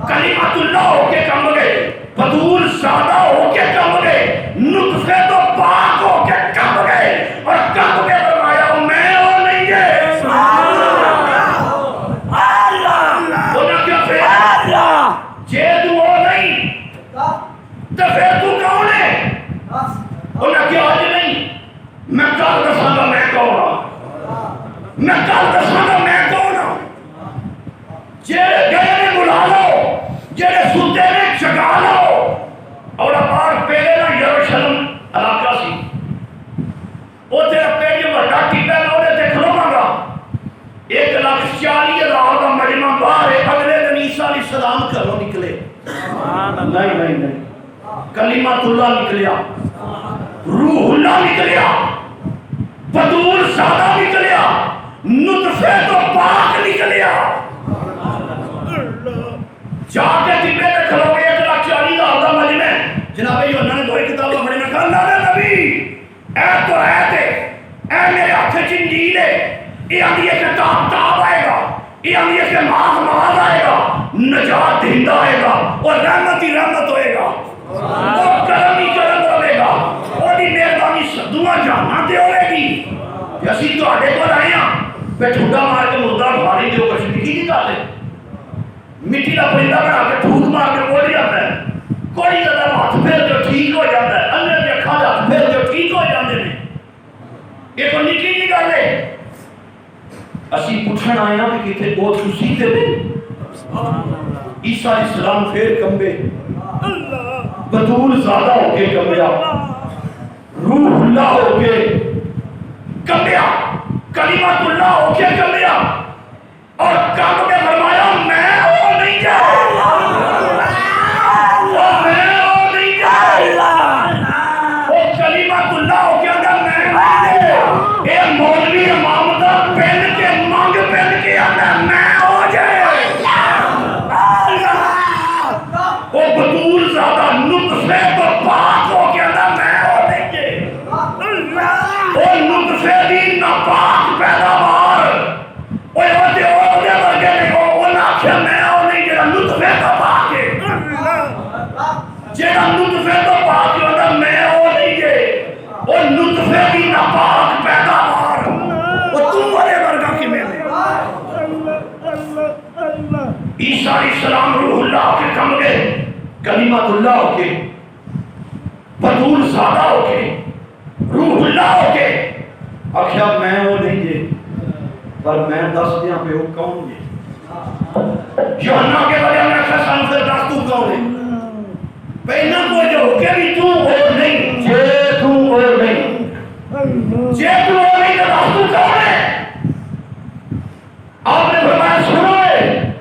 کلمت اللہ ہو کے کم گئے. بطول زادہ ہو کے کم گئے. نطفے تو پاک ہو کے کم گئے. اور کم کے فرمایا میں اور نہیں گئے. انہوں کیا پھر جے تو وہ نہیں تو پھر تو کون ہے؟ انہوں کیا آج نہیں میں کل دساں گا میں کون ہوں. میں کل دساں گا میں کون ہوں. جیڑے گئے نے بلا لو. جیڑے ستے نے جگا لو. اور اپار پہلے نا یروشلم علاقہ سی. وہ تیرا پہلے بڑا ٹیپا میں انہیں دیکھ لو مانگا 1,40,000 کا مجمع باہر ہے. اگلے دن عیسیٰ علیہ السلام گھروں نکلے. نہیں کلمت اللہ نکلیا. روح اللہ نکلیا. بطول زادہ نکلیا. نطفے تو پاک نکلیا. جا کے ٹپے پہ کھلو گے 1,40,000 کا مجمع. جناب یوحنا نے 2 کتابیں پڑھی. میں کہا اللہ نے نبی اے تو ہے اے میرے ہاتھ انجیل ہے. یہ آدھی ہے کہ تاب آئے گا. یہ آدھی ہے کہ ماز ماز آئے گا. نجات دہندہ آئے گا. اور رحمت ہی رحمت ہوئے گا. اور کرم ہی کرم ہوئے گا. اور یہ مہربانی دعا جانا دے ہوئے گی. اسی تو آڈے کو آئے ہیں میں ٹھوڑا مار کے مردہ بھاری دیو کچھ لکھی نہیں کہا لے. مٹی کا پرندہ بنا کے پھوک مار کے بول جاتا ہے. کوئی زیادہ ہاتھ پھیر جو ٹھیک ہو جاتا ہے. اندر کے کھا جا پھیر جو ٹھیک ہو جاتے ہیں. یہ کو نکی نہیں کہا لے. اسی پوچھن آئے ہیں کہ کتے بہت خوشی تے دے. عیسیٰ علیہ السلام پھر کمبے. بطول زادہ ہو کے کمبیا. روح اللہ ہو کے کمبیا. کلمت اللہ ہو کے کمبیا. اور کم کے فرمایا میں وہ نہیں جا. میں وہ نہیں جا. جیڑا نطفے تو پاک ہوتا میں وہ نہیں جے وہ نطفے کی ناپاک پیداوار وہ تم والے ورگا کی میں عیسیٰ علیہ السلام روح اللہ کے کم گئے کلمت اللہ ہو کے بطول زادہ ہو کے روح اللہ ہو کے اکھیا میں وہ نہیں جے پر میں دس دیا پہ وہ کون جے یوحنا کے وجہ میں خسن سے دس تو کون ہے پہنا کوئی جو ہو کے بھی تو اور نہیں جے تو اور نہیں جے تو اور نہیں تو دس تو کون ہے آپ نے فرمایا سنو ہے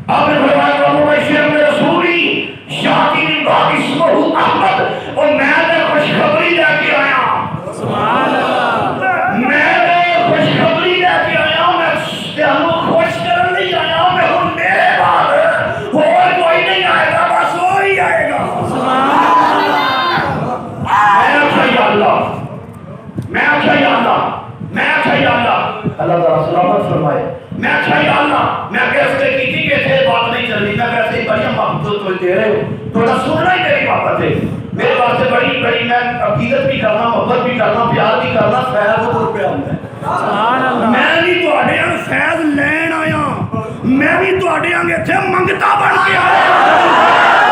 آپ نے فرمایا رب بشیر میں رسولی شاہدی من بعد اسمہ احمد اور میں نے خوشخبری لے کے آیا سبحان اللہ میں نے خوشخبری لے کے آیا میں تینوں خوش کرن نہیں آیا میں ہوں میرے بعد اور کوئی نہیں آئے گا بس وہی آئے گا میں اچھا یا اللہ میں اچھا یا اللہ میں اچھا یا اللہ اللہ تعالیٰ سلامت فرمائے میں اچھا یا اللہ میں کیسے کی تھی کہ تھے بات نہیں چل رہی میں کیسے ہی بڑی محبت تو دے رہے ہو تھوڑا سننا ہی میری محبت ہے میرے پاس سے بڑی میں عقیدت بھی کرنا محبت بھی کرنا پیار بھی کرنا فیض اور پہ آؤں ہے میں بھی تو آڈے ہیں فیض لین آیا میں بھی تو آڈے ہیں تھے منگتا بڑھ کے آیا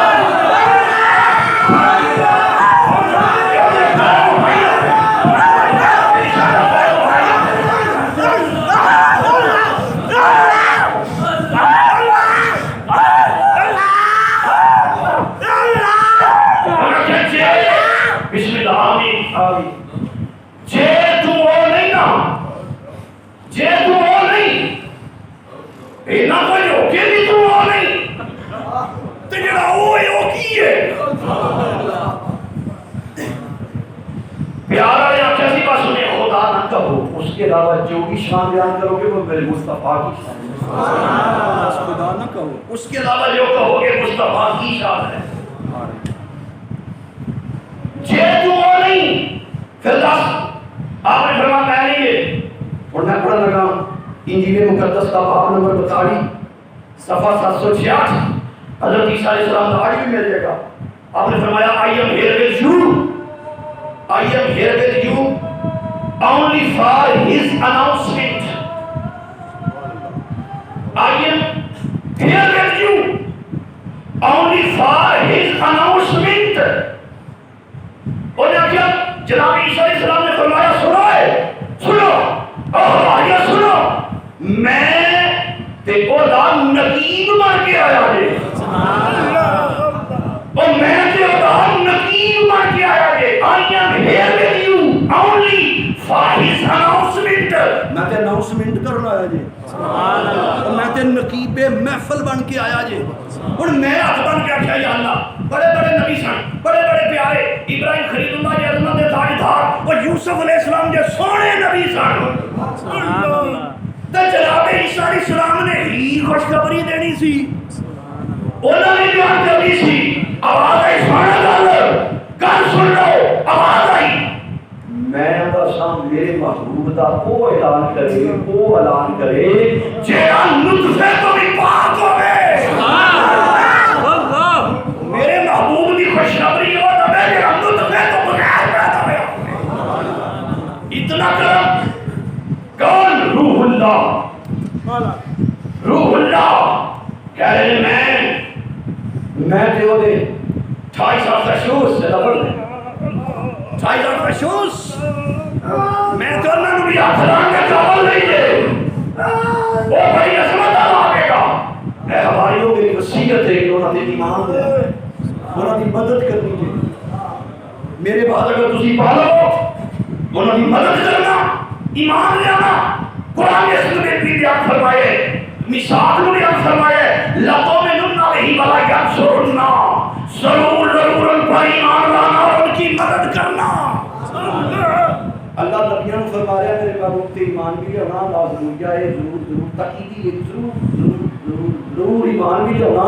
اس کے علاوہ جو بھی شان بیان کرو گے وہ میرے مصطفیٰ کی شان ہے خدا نہ کہو اس کے علاوہ جو کہو گے مصطفیٰ کی شان ہے جے تو وہ نہیں پھر دس آپ نے فرمایا میں نہیں یہ اور میں پڑھا لگا انجیل مقدس کا باب نمبر 42 صفحہ 766 حضرت عیسیٰ علیہ السلام کا آڈیو بھی مل جائے گا آپ نے فرمایا I am here with you I am here with you only for his announcement I am here with you only for his announcement اور کیا جناب عیسیٰ علیہ السلام نے فرمایا سنو ہماریا سنو میں دیکھو دا نقیب بن کے آیا جے اور میں دیکھو دا نقیب بن کے آیا جے I am here with you only for his announcement میں تے announcement کرنا آیا جے اور میں تے نقیب محفل بن کے آیا جے اور میں ہاتھ بن کے آیا یا اللہ بڑے بڑے نبی سن بڑے بڑے پیارے ابراہیم خلیل اللہ کے عظمت دے تاجدار اور یوسف علیہ السلام کے سونے نبی سن تو جناب عیسیٰ علیہ السلام نے ہی خوشخبری دینی سی انہوں نے بیان کرنی سی آواز آئی سونا گل سن لو آواز آئی میں دساں میرے محبوب دا وہ اعلان کرے جیڑا نطفے تو بھی پاک ہوئے میرے محبوب کی خوشخبری ہو تو میرے نطفے تو بغیر پیدا ہوا اتنا کرم کون روح اللہ کہہ رہے میں دیو دے 28 فشوس سے لبڑ دے 28 فشوس میں تو انہوں نے بھی آخران کے قابل نہیں دے وہ بڑی عظمت آگے گا اے ہماریوں میری وسیعت ہے کہ انہوں نے ایمان دے انہوں نے مدد کرنی ہے میرے بعد اگر تسی پالو انہوں نے مدد کرنا ایمان لینا قرآن اس میں بھی بیان فرمائے مثال میں بیان فرمائے لطوں میں نمنا نہیں بلا ینصرنا ضرور ان پر ایمان لانا اور ان کی مدد کرنا اللہ نبیوں نے فرمایا میرے محبوب تے ایمان بھی ہونا لازم ہے ضرور تاکیدی ضرور ایمان بھی ہونا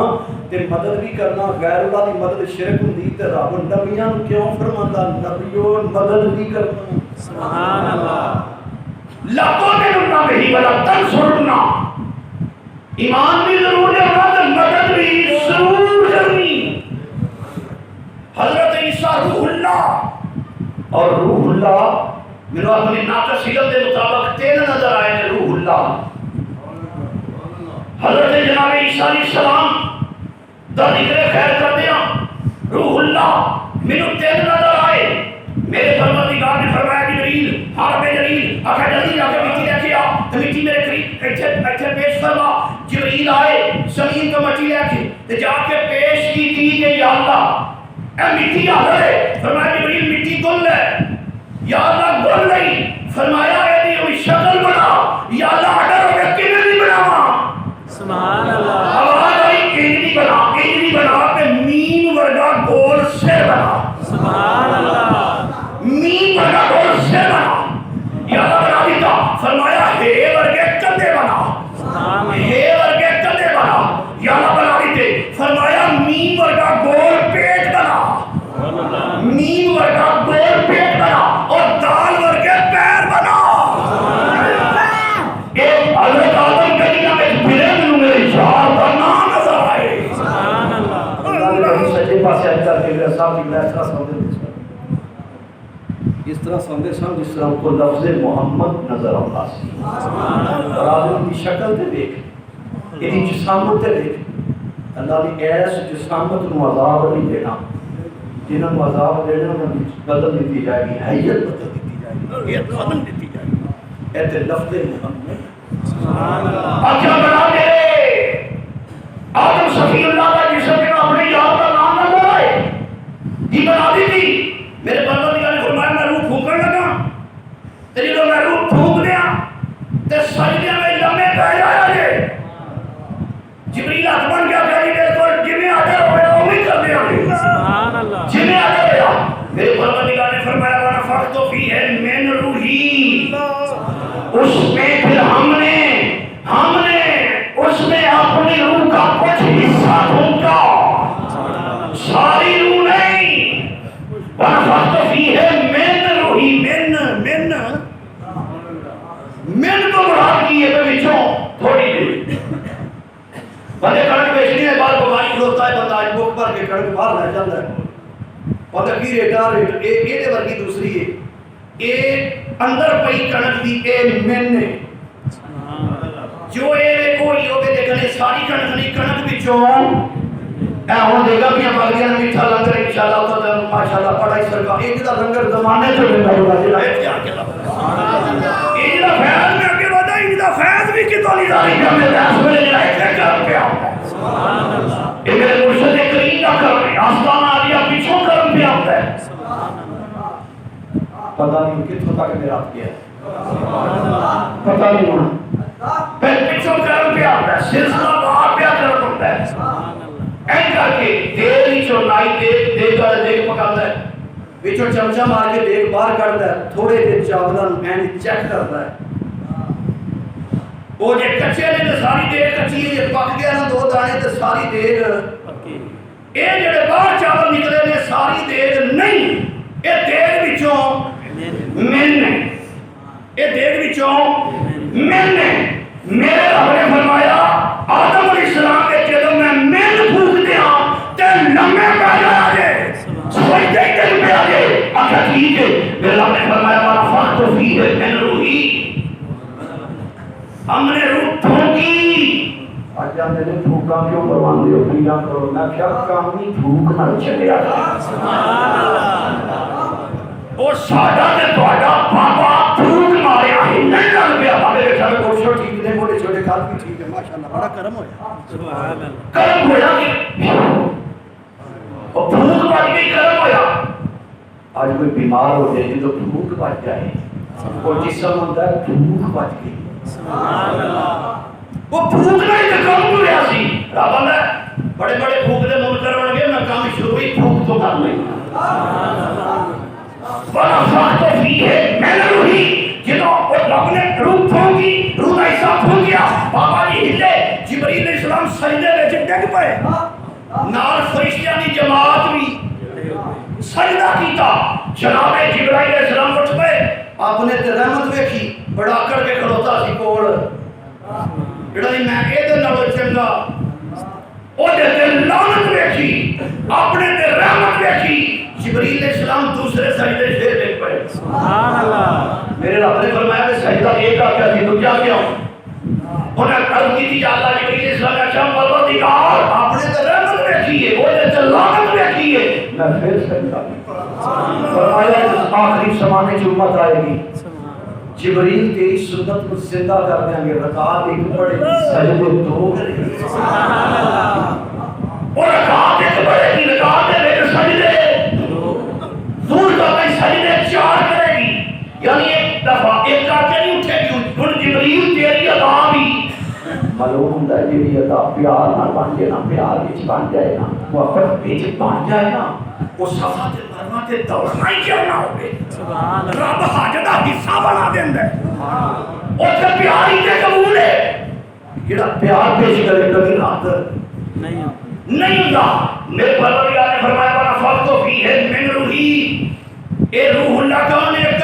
تے مدد بھی کرنا غیر اللہ دی مدد شرک ہوندی تے رب نبیوں نے کیوں فرماتا نبیوں مدد بھی کرنا سبحان اللہ لقوں میں نمنا نہیں بلا تنصرنا ایمان بھی ضرور ہے اور مدد بھی ضرور کرنی حضرت عیسیٰ روح اللہ، اور روح اللہ میرے اپنی ناقص علم کے مطابق تین نظر آئے ہیں روح اللہ۔ حضرت جناب عیسیٰ علیہ السلام دا ذکر خیر کر دیا، روح اللہ میرے تین نظر آئے۔ میرے پروردگار نے فرمایا جبریل حرب جلیل آخر جلدی آ کے مٹی لے کے آ، تو مٹی میرے قریب ایتھے پیش فرما۔ جبریل آئے زمین کو مٹی لے کے جا کے پیش کی تھی کہ یا اللہ اے مٹی آ رہے، فرمایا جبریل مٹی گل ہے، یا اللہ گل نہیں، فرمایا اے دی شکل بنا، یا اللہ آڈر ہو گیا کیوں نہیں بناوا، سبحان اللہ، آواز آئی انجلی بنا پہ میم ورگا گول سے بنا، سبحان اللہ، میم ورگا گول سے بنا، یا اللہ بنا دیتا، فرمایا ہے ورگے کندے بنا، ہے ورگے کندے بنا، یا اللہ بنا دیتے، فرمایا میم ورگا گول پیٹ بنا، میم ورگا گول پیٹ بنا، اور دال ورگے پیر بنا۔ ایک حضرت آدم کے دنیا میں بلند میرے چار کا نام نظر آئے، سبحان اللہ، اللہ نے کہیں سجے پاسے اچھا کہ میرا صاحب نکلا اس طرح سمجھے اس طرح سمجھے سمجھ جس طرح کو لفظ محمد نظر آتا سی، اور آدم کی شکل تے دیکھ، یہ جسامت تے دیکھ، اللہ نے ایس جسامت نو عذاب نہیں دینا، جنہوں نے عذاب دینا انہوں بدل دیتی جائے گی، حیت بدل دیتی جائے گی، حیت ختم دیتی جائے گی، ایتے لفظ محمد سبحان اللہ، اچھا بنا دے آدم صفی اللہ کا جسم کے اپنے یاد کا نام نہ لائے، یہ بنا دی تھی۔ میرے پروردگار نے فرمایا میں روح پھونکنے لگا، تیری تو میں روح پھونک دیا تے سجدے میں لمے پہ جایا جے، جبریل ہاتھ بن گیا کہ میرے کو جنہیں آدھے ہوئے وہی کر دیا سبحان اللہ، جنہیں آدھے ہویا۔ میرے پروردگار نے فرمایا وَنَفَخْتُ فِيهِ مِنْ رُوحِي، اس میں پھر ہم نے اس میں اپنی روح کا کچھ حصہ ڈھونڈا، ساری روح نہیں، وَنَفَخْتُ فِيهِ مِنْ رُوحِي، من کو مراد کی ہے بچوں تھوڑی دیر بندے کڑک بیچنی ہے بار بمائی کھلوتا ہے بندہ آج بک پر کے کڑک باہر رہ جاتا ہے، پتہ کی ریٹا ریٹ یہ دے ورگی دوسری ہے، ایک اندر پئی کڑک دی اے من نے جو اے کوئی ہوگے دیکھنے ساری کڑک نہیں کڑک بچوں اے ہوں دے گا بھی باغیاں میٹھا لنگر انشاءاللہ تو ماشاءاللہ پڑھائی سرکار ایک دا لنگر زمانے سے ملتا ہوگا جنہا اختیار کے لفظ ایک دا فیض میں اگے ودا ایک دا فیض بھی کتو نہیں داری کا میں داس میں جنہا اختیار کرم پہ آتا ہے، ایک میرے مرشد کریم کا کرم ہے، آستانہ آلیا پیچھوں کرم پہ آتا ہے، پتہ نہیں کتوں تک میرا کیا ہے، پتہ نہیں ہونا پھر پیچھوں کرم پہ آتا ہے، سلسلہ بہت پہ کرم ہوتا ہے، این کر کے دیر ہی چونائی دیکھ کر دیکھ پکاتا ہے، پیچھوں چمچہ مار کے دیکھ باہر کرتا ہے، تھوڑے دیر چاولن این چیک کرتا ہے، وہ جے کچھے نے تو ساری دیر کچھی ہے، جے پک گیا نا دو دانے تو ساری دیر اے جڑے باہر چاول نکلے نے ساری دیر نہیں، اے دیر بچوں من نے، اے دیر بچوں من نے، میرے رب نے فرمایا آدم علیہ السلام کے جدوں میں من پھونک دیا تے لمے پہ جایا جے سوچتے ہی دل پہ آگے اچھا ٹھیک ہے، میرے رب نے فرمایا وَنَفَخْتُ فِيهِ مِنْ رُوحِي، ہم نے روح پھونکی، آج جانے نے پھونکا کیوں پرواندے ہو پینا کرو، میں کیا کام نہیں پھونکنا چلے آتا، وہ سادہ نے توڑا بابا پھونک ماریا ہی نہیں لگ گیا، بابے بیٹھا میں کوشش ٹھیک دے موڑے چھوٹے کھال بھی ٹھیک ہے، ماشاءاللہ بڑا کرم ہویا، کرم ہویا کہ اور پھونک بچ گئی کرم ہویا۔ آج کوئی بیمار ہو جائے تو پھونک بچ جائے، وہ جسم ہوتا ہے پھونک بچ گئی، وہ پھونکنا ہی تو کام کو رہا سی، رابا میں بڑے بڑے پھونک دے منکر بن گئے، میں کام شروع ہی پھونک تو کر لیں، وَنَفَخْتُ فِيهِ مِنْ رُوحِي، جنہوں رب نے روح پھونکی، روح کا حصہ پھونک گیا، بابا جی ہلے، جبریل علیہ السلام سجدے میں ڈگ پئے، نال فرشتیاں دی جماعت بھی سجدہ کیتا، جناب جبرائیل علیہ السلام اٹھ پئے، آپ نے تے رحمت ویکھی، بڑا کر کے کھڑوتا سی کول، جڑا دی میں اے دے نال چنگا، او دے تے لعنت ویکھی، اپنے تے رحمت ویکھی، سبحان اللہ. میرے رب نے فرمایا کہ سجدہ ایک کیا تھی دوجا کیوں؟ انہیں عرض کی تھی یا اللہ جبریل اسلام اچھا پروردگار آپ نے تو رحمت رکھی ہے وہ نے تو لعنت رکھی ہے. میں پھر سجدہ فرمایا اس آخری زمانے کی امت آئے گی جبریل تیری سنت کو زندہ کر دیں گے رکعت ایک پڑھے گی سجدے دو کرے گی اور رکعت ایک پڑھے گی رکعت ایک سجدے دور کا میں سجدے چار کرے گی یعنی ایک دفعہ ایک کر کے نہیں اٹھے گی ان جبریل تیری عطا بھی معلوم ہوتا ہے جیڑی عطا پیار نہ بن جائے نا پیار وچ بن جائے نا وقت وچ بن جائے نا وہ صفا تے مروا تے دوڑنا ہی کیوں نہ ہوے سبحان اللہ. رب حج دا حصہ بنا دیندا ہے او تے پیار ہی تے قبول ہے جڑا پیار پیش کرے کبھی رات نہیں نہیں ہوتا. میرے پروردگار نے فرمایا بنا فرق تو فی ہے من روحی اے روح اللہ کون ہے ایک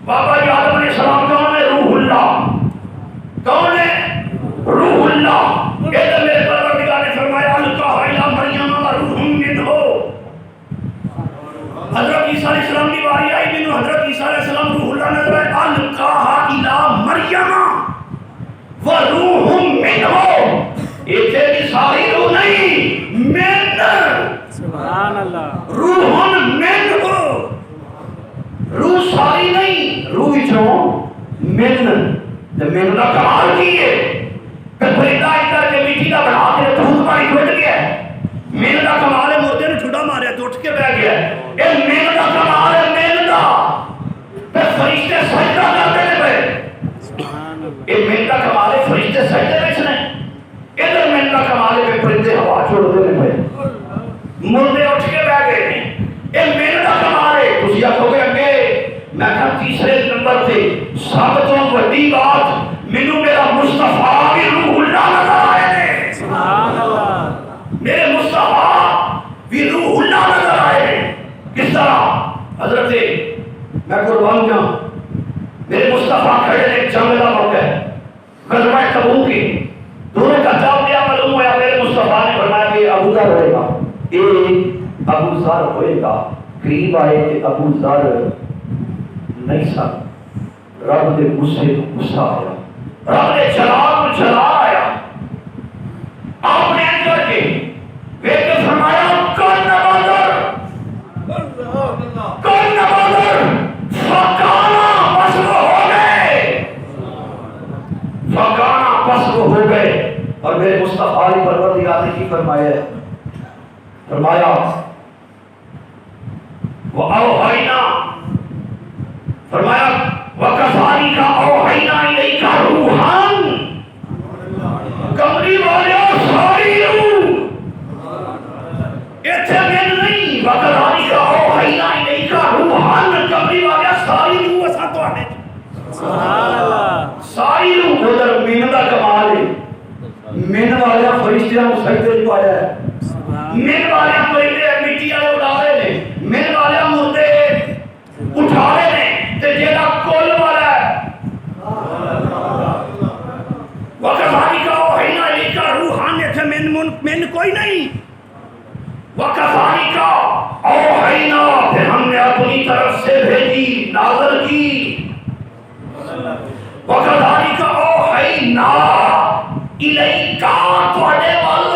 بابا جی آدم علیہ السلام کون ہے روح اللہ کون ہے روح اللہ. اے تو میرے پروردگار نے فرمایا القا الی مریم و روح منہ حضرت عیسیٰ علیہ السلام کی باری آئی مینوں حضرت عیسیٰ علیہ السلام روح اللہ نظر آئے القا الی مریم و روح منہ ایتھے بھی ساری روح نہیں من سبحان اللہ. روح من روح ساری نہیں روح چوں من تے من دا کمال کی ہے کہ پرندہ کر کے مٹی دا بنا کے دھوپ پانی چھوٹ گیا من دا کمال ہے مردے نے چھڑا ماریا تو اٹھ کے بیٹھ گیا اے من دا کمال ہے من دا تے فرشتے سجدہ کرتے نے پے سبحان اللہ. اے من دا کمال ہے فرشتے سجدے وچ نے ادھر من دا کمال ہے پرندے ہوا چھوڑتے نے پے مردے اٹھ کے بیٹھ گئے ہیں اے من دا کمال ہے تسی آکھو گے اگے میں کہا تیسرے نمبر تے سب تو بڑی بات مینوں میرا مصطفیٰ بھی روح اللہ نظر آئے نے سبحان اللہ. میرے مصطفیٰ بھی روح اللہ نظر آئے نے. کس طرح حضرت میں قربان جاؤں میرے مصطفیٰ کھڑے نے جنگ کا موقع ہے غزوہ تبوک کی دونوں کا جواب دیا معلوم ہوا میرے مصطفیٰ نے فرمایا کہ ابو ذر ہوئے گا ایک ابو ذر ہوئے گا قریب آئے کہ ابو ذر نہیں سن رب دے غصے کو غصہ آیا رب نے جلال کو جلال آیا آپ نے کر کے ویک فرمایا کون نوازر فکانا پسو ہو گئے فکانا پسو ہو گئے. اور میرے مصطفیٰ پروردگار نے کی فرمایا وَأَوْحَيْنَا فرمایا وَكَذَلِكَ أَوْحَيْنَا إِلَيْكَ رُوحًا کمری والے ساری روح ایتھے من نہیں وَكَذَلِكَ أَوْحَيْنَا إِلَيْكَ رُوحًا کمری والے ساری روح اساں تواڈے سبحان اللہ. ساری روح ادھر من دا کمال ہے من والے فرشتیاں کو سجدے پایا ہے من والے پرندے مٹی والے اڑا رہے نے من والے مردے اٹھا رہے نے تے جیڑا کل والا ہے وَكَذَلِكَ أَوْحَيْنَا إِلَيْكَ رُوحًا ایتھے من کوئی نہیں وَكَذَلِكَ أَوْحَيْنَا پھر ہم نے اپنی طرف سے بھیجی نازل کی وَكَذَلِكَ أَوْحَيْنَا إِلَيْكَ تواڈے ول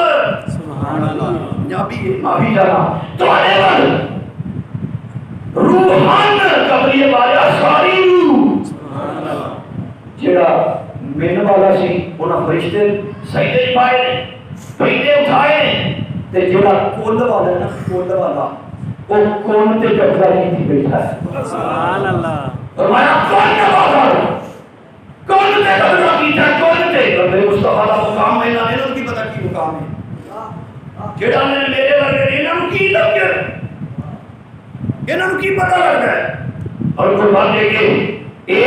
سبحان اللہ. جابی معافی جانا تواڈے ول روحان قبری والا ساری روح سبحان اللہ. جڑا من والا سی انہاں فرشتے سجدے پائے نے پہلے اٹھائے نے تے جڑا کل والا ہے نا کل والا وہ کون تے جھگڑا نہیں بیٹھا ہے سبحان اللہ. فرمایا کون نوازر کون تے جھگڑا کیتا کون تے میرے مصطفیٰ دا مقام ہے نا انہاں کی پتہ کی مقام ہے جڑا نے میرے ورگے انہاں نوں کی لگے انہاں نوں کی پتہ لگدا ہے اور قربان دے کے اے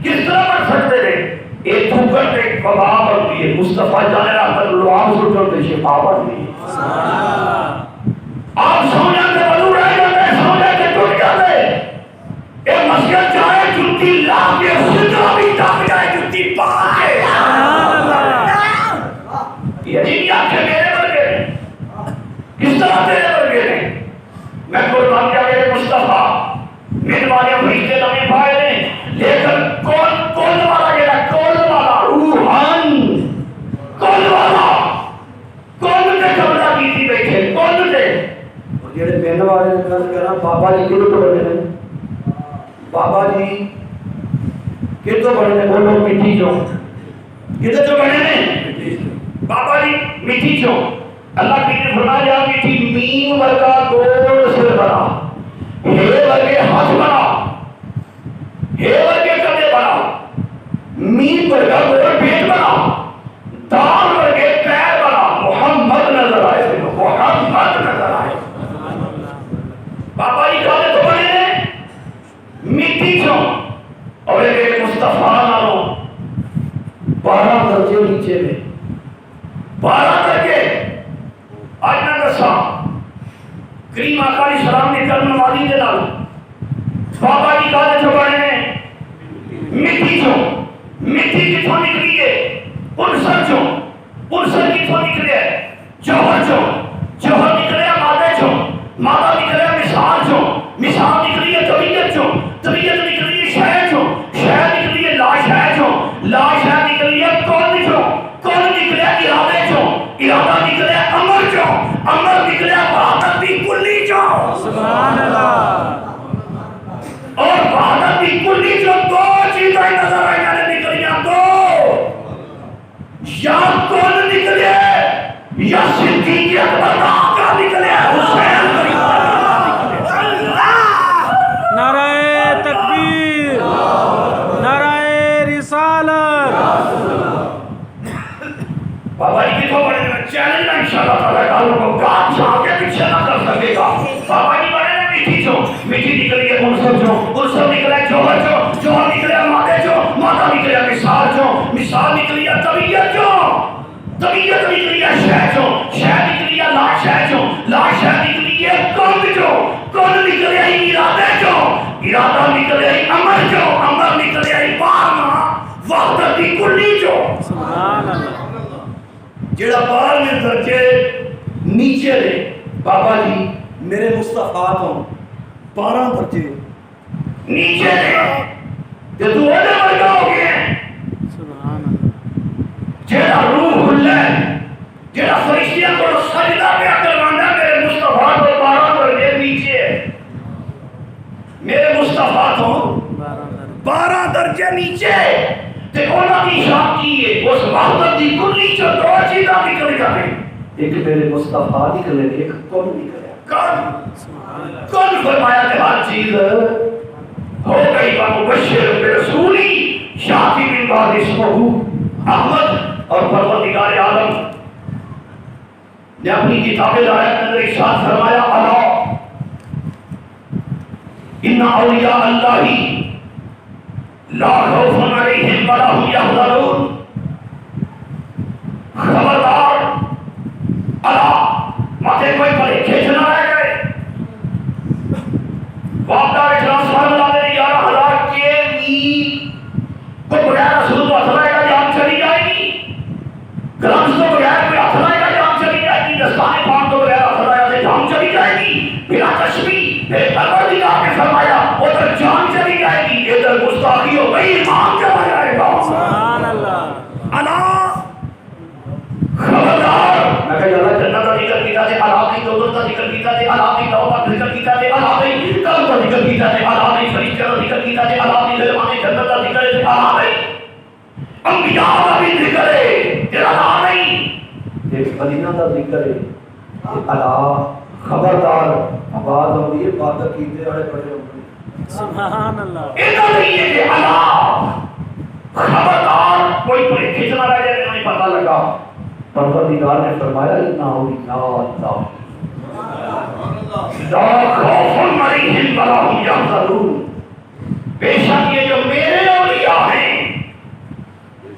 کس طرح بڑھ سکتے ہیں اے تھوکر تے وبا بنتی ہے مصطفیٰ جان رحمت اللہ سٹر تے شفا بنتی ہے سبحان اللہ. آپ سو جاتے بلو رہ جاتے سو جاتے ٹوٹ جاتے اے مسجد جائے جتی لا کے خدا بھی دب جائے جتی پا کے یہ نہیں آنکھیں میرے ورگے نے کس طرح تیرے ورگے نے میں قربان کیا میرے مصطفیٰ میرے جڑے پن والے نے گل کرا بابا جی کدھر تو بنے نے بابا جی کدھر بنے نے بولو مٹی چوں کدھر تو بنے نے بابا جی مٹی چوں اللہ نے فرمایا مٹی میم ورگا گول سر بنا ہے ورگے ہاتھ بنا ہے ورگے کندھے بنا میم ورگا گول پیٹ بنا دال ورگے پیر بنا محمد نظر آئے تھے محمد نظر آئے بابا جی کھانے تو بنے نے مٹی چوں اور ایک مصطفیٰ نالوں 12 درجے نیچے میں 12 درجے آج میں دسا کریم آقا علیہ السلام نے کرم نوازی دے نال بابا جی کھانے تو بنے نے مٹی چوں مٹی کتوں نکلی ہے انسر چوں انسر کتوں نکلے جوہر چوں جوہر نکلے مادہ چوں مادہ نکلے مثال چوں مثال نکلی ہے طبیعت چوں طبیعت نکلی ہے شے چوں شے نکلی ہے لا شے چوں لا شے نکلی ہے کون چوں کون نکلے ارادے چوں ارادہ نکلے امر چوں امر نکلے وحدت دی کلی چوں سبحان اللہ اور وحدت دی کلی چوں دو چیزیں نظر آئی جانے نکلیاں دو یا کون نکلے یا صدیق اکبر کا آقا نکلے حسین نعرہ تکبیر نعرہ رسالت بابا جی کتوں بڑے نے چیلنج ہے انشاءاللہ تعالیٰ کالوں کو گاٹ چھاں کے پیچھے نہ کر سکے گا بابا جی بڑے نے مٹی چوں مٹی نکلی ہے انسر چوں انسر نکلے جوہر چوں جوہر نکلے مادہ چوں مادہ نکلے مثال چوں مثال نکلی ہے طبیعت چوں طبیعت نکلی ہے شے چوں شے نکلی ہے لا شے چوں لا شے نکلی ہے کون چوں کون نکلے ہے ارادے چوں ارادہ نکلے ہے امر چوں امر نکلے ہے بارما وحدت دی کلی چوں سبحان اللہ جڑا 12 درجے نیچے رہے بابا جی میرے مصطفیٰ تو 12 درجے نیچے رہے تے تو اودے ورگا ہو گئے سبحان اللہ جڑا روح اللہ جڑا فرشتیاں کو سجدہ پہ کروانا میرے مصطفیٰ تو 12 درجے نیچے ہے میرے مصطفیٰ تو 12 درجے نیچے تے انہاں دی شان کی ہے اس وحدت دی کلی چوں دو چیزاں نکل جائیں ایک میرے مصطفیٰ نکلے ایک کون نکلے کون فرمایا کہ ہر چیز ہو گئی مبشر برسولی شاکی من بعد اسمہ احمد اور پروردگار عالم نے اپنی کتاب ہدایت کے اندر ارشاد فرمایا الا ان اولیاء اللہ لا خوف علیہم ولا هم یحزنون خبردار اللہ ماتھے کوئی پڑے کھینچنا رہ گئے وعدہ ٹرانسفر اللہ نے 11,000 کے بھی کو بغیر رسول کو ہاتھ لائے گا جان چلی جائے گی گرامس کو بغیر کوئی ہاتھ لائے گا جان چلی جائے گی دستان پاک کو بغیر ہاتھ لائے سے جان چلی جائے گی بلا تشبیہ میرے پروردگار نے فرمایا ادھر جان چلی جائے گی ادھر گستاخی ہو گئی ایمان چلا جائے گا سبحان اللہ اللہ خبردار میں کہا اللہ جنت کا ذکر کیتا ہے اللہ کی دوزخ کا ذکر کیتا ہے اللہ کی توبہ کا ذکر کیتا ہے اللہ کی قبر کا ذکر کیتا ہے اللہ کی فرشتوں کا ذکر کیتا ہے اللہ کی مہربانی جنت کا ذکر ہے اللہ کی انبیاء کا بھی ذکر ہے تیرا اللہ نہیں ایک مدینہ کا ذکر ہے اللہ خبردار آواز ہوئی ہے بات کیتے والے بڑے ہوئے سبحان اللہ ادھر نہیں ہے کہ اللہ خبردار کوئی پڑے کھچنا رہ جائے نہیں پتہ لگا پروردگار نے فرمایا اتنا اولیاء اللہ لا خوف علیہم ولا هم یحزنون بے شک یہ جو میرے اولیاء ہیں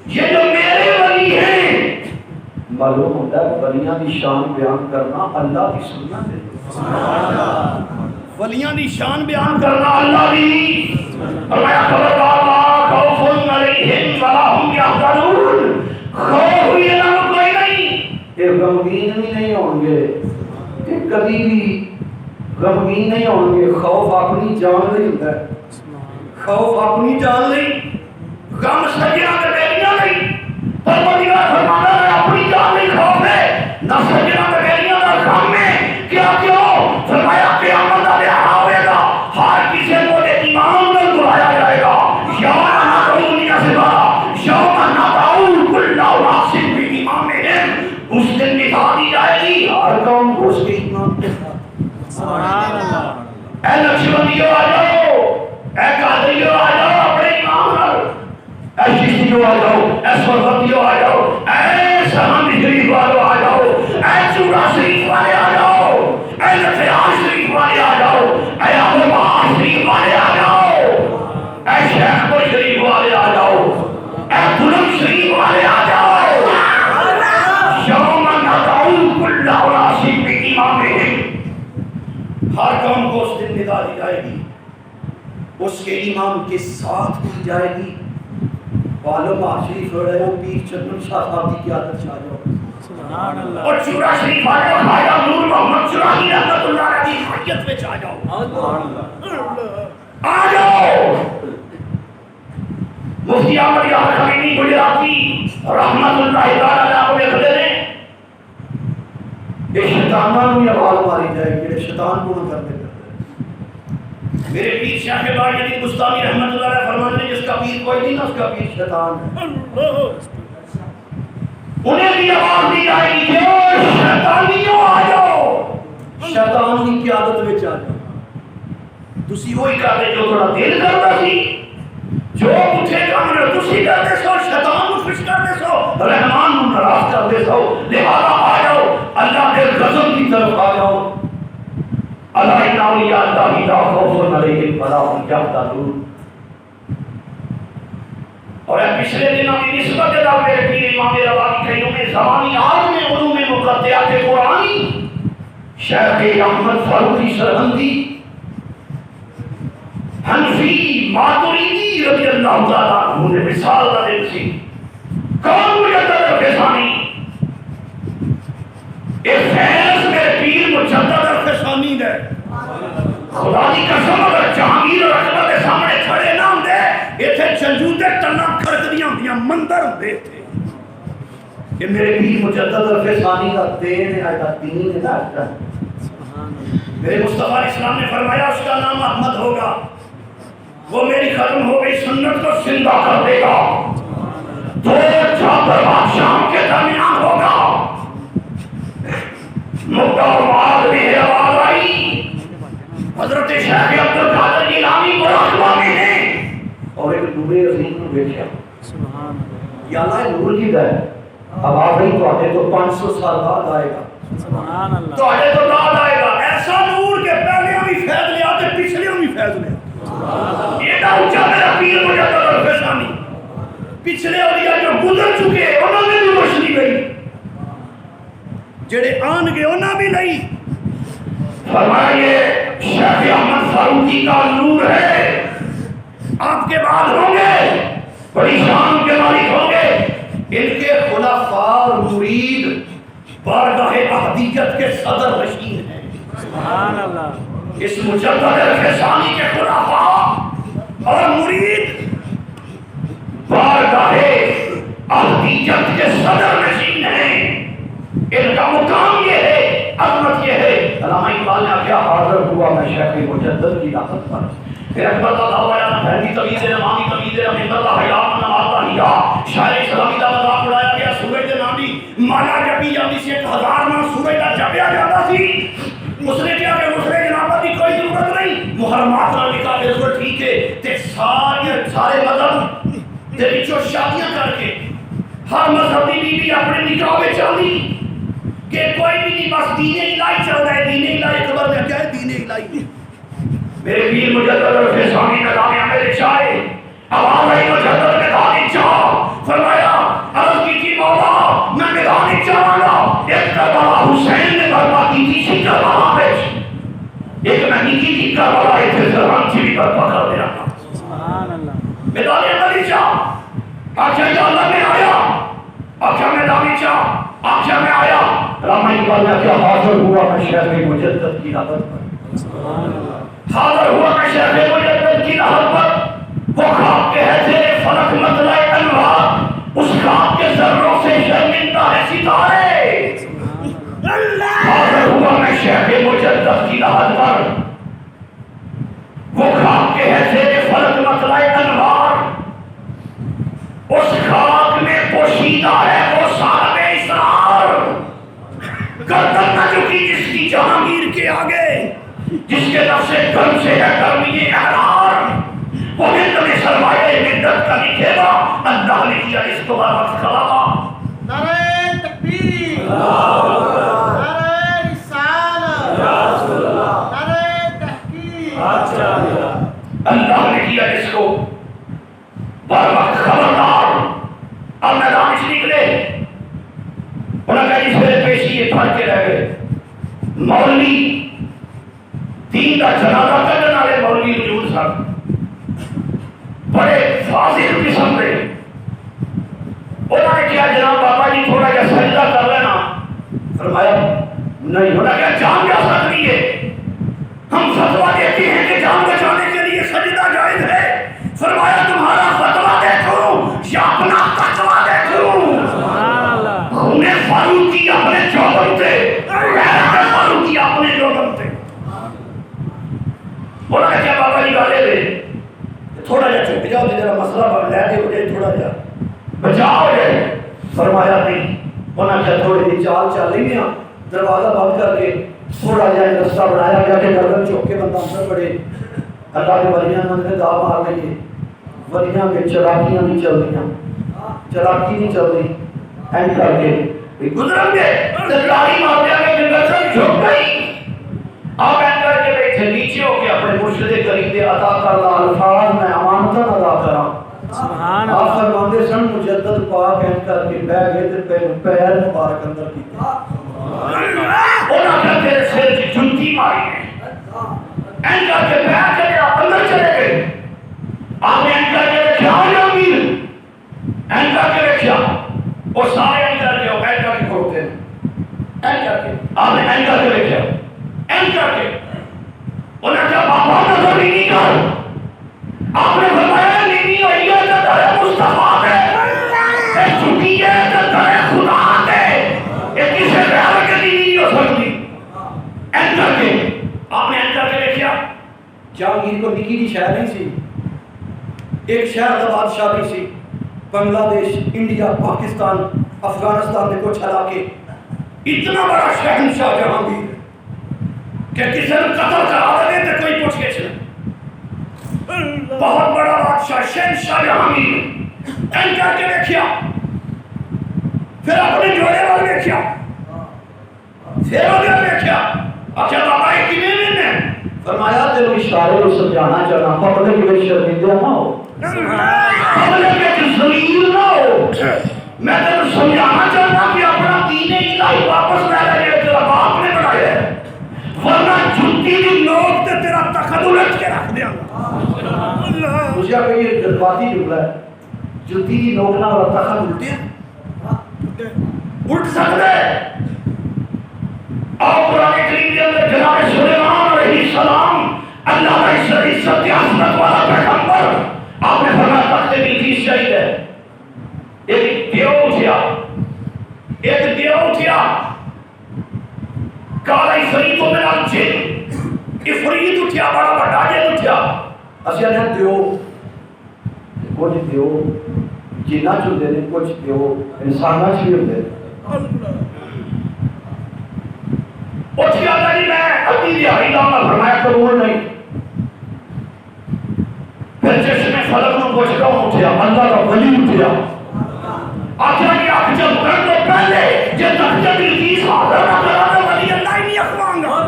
یہ جو میرے ولی ہیں معلوم ہوتا ہے ولیاں کی شان بیان کرنا اللہ کی سنت ہے ولیاں کی شان بیان کرنا اللہ کی فرمایا خبردار لا خوف علیہم ولا هم یحزنون خوف یہ نام کوئی نہیں یہ غمگین بھی نہیں ہوں گے کہ کبھی بھی غمگین نہیں ہوں گے خوف اپنی جان نہیں ہوتا ہے خوف اپنی جان نہیں غم سجنا کے بیٹیاں نہیں پروردگار فرماتا ہے اپنی جان نہیں خوف ہے نہ سجنا کے بیٹیاں نہ غم ہے کیا کیوں فرمایا قوم کو اس کے ایمان کے ساتھ. سبحان اللہ. اے نقشبندیوں آ جاؤ, اے قادریوں آ جاؤ اپنے ایمان پر, اے چشتیوں آ جاؤ, اے سربتیوں آ جاؤ, اے سہاندی شریف والوں آ جاؤ, اے چورا شریف والے آ جاؤ, اے نتیان شریف والے آ جاؤ, اے عبدالبہار شریف والے آ جاؤ, اے شیخ پور شریف والے آ جاؤ, اے بلند شریف والے آ جاؤ. یوم ندعو کل اناس بامامہم, ہر قوم کو اس دن ندا دی جائے گی, اس کے امام کے ساتھ کی جائے گی. معلوم شریف ہو رہے ہو, پیر چندن شاہ صاحب کی قیادت سے آ جاؤ. سبحان اللہ. اور چورا شریف والے خواجہ نور محمد چرانی رحمت اللہ علیہ کی حیت میں آ جاؤ. آ جاؤ. مفتی احمد یار خمینی گجراتی رحمت اللہ تعالی علیہ کو لکھتے ہیں یہ شیطانوں نے آواز ماری جائے گی, یہ شیطان کو کرتے کرتے. میرے پیر شیخ باجری بستانی رحمت اللہ علیہ فرماتے ہیں جس کا پیر کوئی نہیں نا اس کا پیر شیطان ہے. انہیں بھی آواز دی جائے گی کہ شیطانیوں آ جاؤ. شیطان کی قیادت میں آ جاؤ. تسی وہی کرتے جو تھوڑا دل کرتا سی, جو اٹھے کام نے تسی کرتے سو, شیطان کو خوش کرتے سو, رحمان کو ناراض کرتے سو. لہذا آ جاؤ, اللہ کے غضب کی طرف آ جاؤ. اللہ ان اولیاء اللہ لا خوف علیہم ولا هم یحزنون. اور پچھلے دنوں کی نسبت ہے میرے پیر امام ربانی کہیوں میں زمانی عالم علوم مقطعات قرآنی شیخ احمد فاروقی سرہندی حنفی ماتریدی رضی اللہ تعالیٰ عنہ نے مثال کا دن سی کون مجدد الفسانی. ایک فیض میرے پیر مجدد الفسانی ہے. خدا کی قسم اگر جہانگیر اور اکبر کے سامنے کھڑے نہ ہوندے ایتھے چنجوتے ٹنا کھڑکدیاں ہوندیاں مندر ہوندے تھے. کہ میرے پیر مجدد الفسانی کا دین ہے, کا دین ہے نا. میرے مصطفیٰ علیہ السلام نے فرمایا اس کا نام احمد ہوگا, وہ میری ختم ہو گئی سنت کو زندہ کر دے گا. دو جابر شام کے درمیان ہوگا. مکہ اور معاذ بھی ہے, آواز آئی حضرت شیخ عبدالقادر جیلانی کو رکھوا میں نے اور ایک نور عظیم کو بیٹھا. سبحان اللہ. یا اللہ نور کی ہے. اب آپ نہیں تو آتے تو 500 سال بعد آئے گا. سبحان اللہ. تو آجے تو بعد آئے گا. ایسا نور کے پہلے بھی فیض لے آتے پچھلے بھی فیض لے آتے. یہ نہ اونچا میرا پیر مجدد الفسانی. پچھلے اولیاء جو گزر چکے انہوں نے بھی روشنی گئی, جڑے آن گے انہاں بھی نہیں. فرمایا یہ شیخ احمد فاروقی کا نور ہے, آپ کے بعد ہوں گے, بڑی شان کے مالک ہوں گے. ان کے خلفاء اور مرید بارگاہ احدیت کے صدر نشین ہیں. سبحان اللہ. اس مجدد الفسانی کے خلفاء اور مرید بارگاہ احدیت کے صدر نشین ہیں. ان کا مقام یہ ہے, عظمت یہ ہے. علامہ اقبال نے کیا حاضر ہوا میں شیخ مجدد کی طاقت پر. پھر اکبر اللہ تعالیٰ پہلی طویل نمامی طویل امین اللہ حیات نماتا ہیا شاعر اسلامی کا مذاق اڑایا گیا. سورج کے نامی مالا جبی جاتی سے 1000 ماہ سورج کا جبیا جاتا سی. اس نے کیا کہ اس نے جنابت کی کوئی ضرورت نہیں, محرمات نہ لکھا کہ ضرورت ٹھیک ہے تے سارے مذہب دے بچوں شادیاں کر کے ہر مذہب کی بیوی اپنے نکاح میں چاہتی کہ کوئی بھی نہیں, بس دین الہی چل رہا ہے. دین الہی خبر میں کیا ہے دین الہی. میرے پیر مجدد الفسانی نظامیہ میں لکھائے آواز آئی مجدد میدانی چاہ. فرمایا عرض کی تھی مولا میں میدانی چاہاں گا. ایک کربلا حسین نے برپا کی تھی سی کربلا میں, ایک میں نہیں کی تھی کربلا ایک زران سے بھی برپا کر دیا تھا. سبحان اللہ. میدانی علی چاہ آخیا یا اللہ میں آیا, آخیا میدانی چاہ آخیا میں آیا. علامہ اقبال نے کیا حاضر ہوا میں شیخ مجدد کی رحمت پر. سبحان اللہ. حاضر ہوا میں شیخ مجدد کی رحمت پر. وہ خواب کے ہے تیرے فلک مطلع انوار, اس خواب کے ذروں سے شرمندہ ہے ستارے. حاضر ہوا میں شیخ مجدد کی رحمت پر. وہ خواب کے ہے تیرے فلک مطلع انوار, اس خاک میں پوشیدہ ہے وہ صاحب اسرار. گردن نہ جھکی جس کے آگے جس کے نفس گرم سے ہے گرمی احرار وہ ہند میں سرمایہ مدت کا لکھے گا اللہ نے کیا اس کو وقت کھڑا نعرہ تکبیر نعرہ رسالت نعرہ تحقیق اللہ نے کیا اس کو بر وقت خبردار اب میدان سے نکلے انہوں نے اس میں پیشی یہ پھڑ کے رہ گئے مولوی دین کا جنازہ کرنے والے مولوی وجود سن بڑے فاضل قسم کے انہوں نے کیا جناب بابا جی تھوڑا جا سجدہ کر لینا فرمایا نہیں انہوں نے کیا جان جا سکتی ہے ہم فتویٰ دیتے ہیں کہ جان بچانے کے لیے سجدہ جائز ہے فرمایا تمہارا فتویٰ دیکھوں یا اپنا تقویٰ دیکھوں خون فاروقی اپنے جوہر تھے غیرت فاروقی اپنے جوہر تھے انہوں نے کیا بابا جی گالے دے تھوڑا جا چھپ جاؤ جرا مسئلہ بن لے دے ہو جائے تھوڑا جا بچاؤ ہو جائے فرمایا نہیں انہوں نے کیا تھوڑی دی چال چال لیں گے دروازہ بند کر کے تھوڑا جا رستہ بنایا گیا کہ گردن چوک کے بندہ اندر پڑے اللہ کے ولیاں نے دا مار لیں ولیاں میں چلاکیاں نہیں چل رہی چلاکی نہیں چل رہی اینڈ کر کے گزرن گے تکراری مار دیا کہ گردن جھک گئی آپ اینڈ کر کے بیٹھے نیچے ہو کے اپنے مرشد کریم دے عطا کردہ الفاظ میں امانتاً ادا کرا آپ فرماندے سن مجدد پاک اینڈ کر کے بہ گئے تے پیر مبارک اندر کی انہاں نے تیرے سر کی جھنٹی ماری ہے اینڈ کر کے بہ چلے اندر چلے گئے آپ نے اینڈ کر کے رکھا یا امیر اینڈ کر کے رکھا وہ سارے اینڈ کر کے اینڈ کر کے کھوڑتے ہیں اینڈ کر کے آپ نے اینڈ کر کے رکھا اینڈ کر کے انہوں نے کہا بابا نظر ہی نہیں کر آپ نے فرمایا نہیں ہوئی ہے تو در مصطفیٰ ہے ایک چھٹی ہے تو در خدا ہے ایک کسی غیر کے لیے نہیں ہو سکتی اینڈ کر کے آپ نے اینڈ کر کے دیکھا جہانگیر کو نکی کی شہر نہیں سی ایک شہر کا بادشاہ بھی سی بنگلہ دیش انڈیا پاکستان افغانستان میں کچھ ہلا کے اتنا بڑا شہنشاہ جہانگیر کہ کسی نے قتل کرا دے تو کوئی پوچھ گئے بہت بڑا بادشاہ شہنشاہ جہانگیر اینڈ کر کے دیکھیا پھر اپنے جوڑے والے دیکھیا پھر اگر دیکھیا اچھا بابا ایک کی نہیں ہے فرمایا تیرے اشارے کو سمجھانا چاہنا پبلک میں شرمندہ نہ ہو پبلک میں ذلیل نہ ہو میں تیرے سمجھانا چاہنا کہ اپنا دین الہی واپس لے لے تیرا باپ نے بنایا ہے ورنہ جھوٹی دی نوک تے تیرا تخت الٹ کے رکھ دیا مجھے کہ یہ جذباتی جملہ ہے جھوٹی دی نوک نہ والا تخت الٹے اٹھ سکتے اور قرآن کریم کے اندر جناب سلیمان علیہ السلام اللہ کا عزت عظمت والا پیغمبر آپ نے فرمایا تخت بلقیس شہید ہے ایک دیو اٹھیا کالا عفریتوں میں نال جن عفریت اٹھیا بڑا بڑا جن اٹھیا اسی نے دیو کچھ دیو جنہ چلتے ہیں کچھ دیو انسانہ چلتے ہیں اٹھیا نہیں میں ادھی دیہائی لاؤں فرمایا قبول نہیں پھر جس میں فلک میں کچھ کم اٹھیا اللہ کا ولی اٹھیا آخر کی آنکھ جب کر تو پہلے یہ تخت بلقیس حاضر نہ کرا تو ولی اللہ ہی نہیں اخوان گا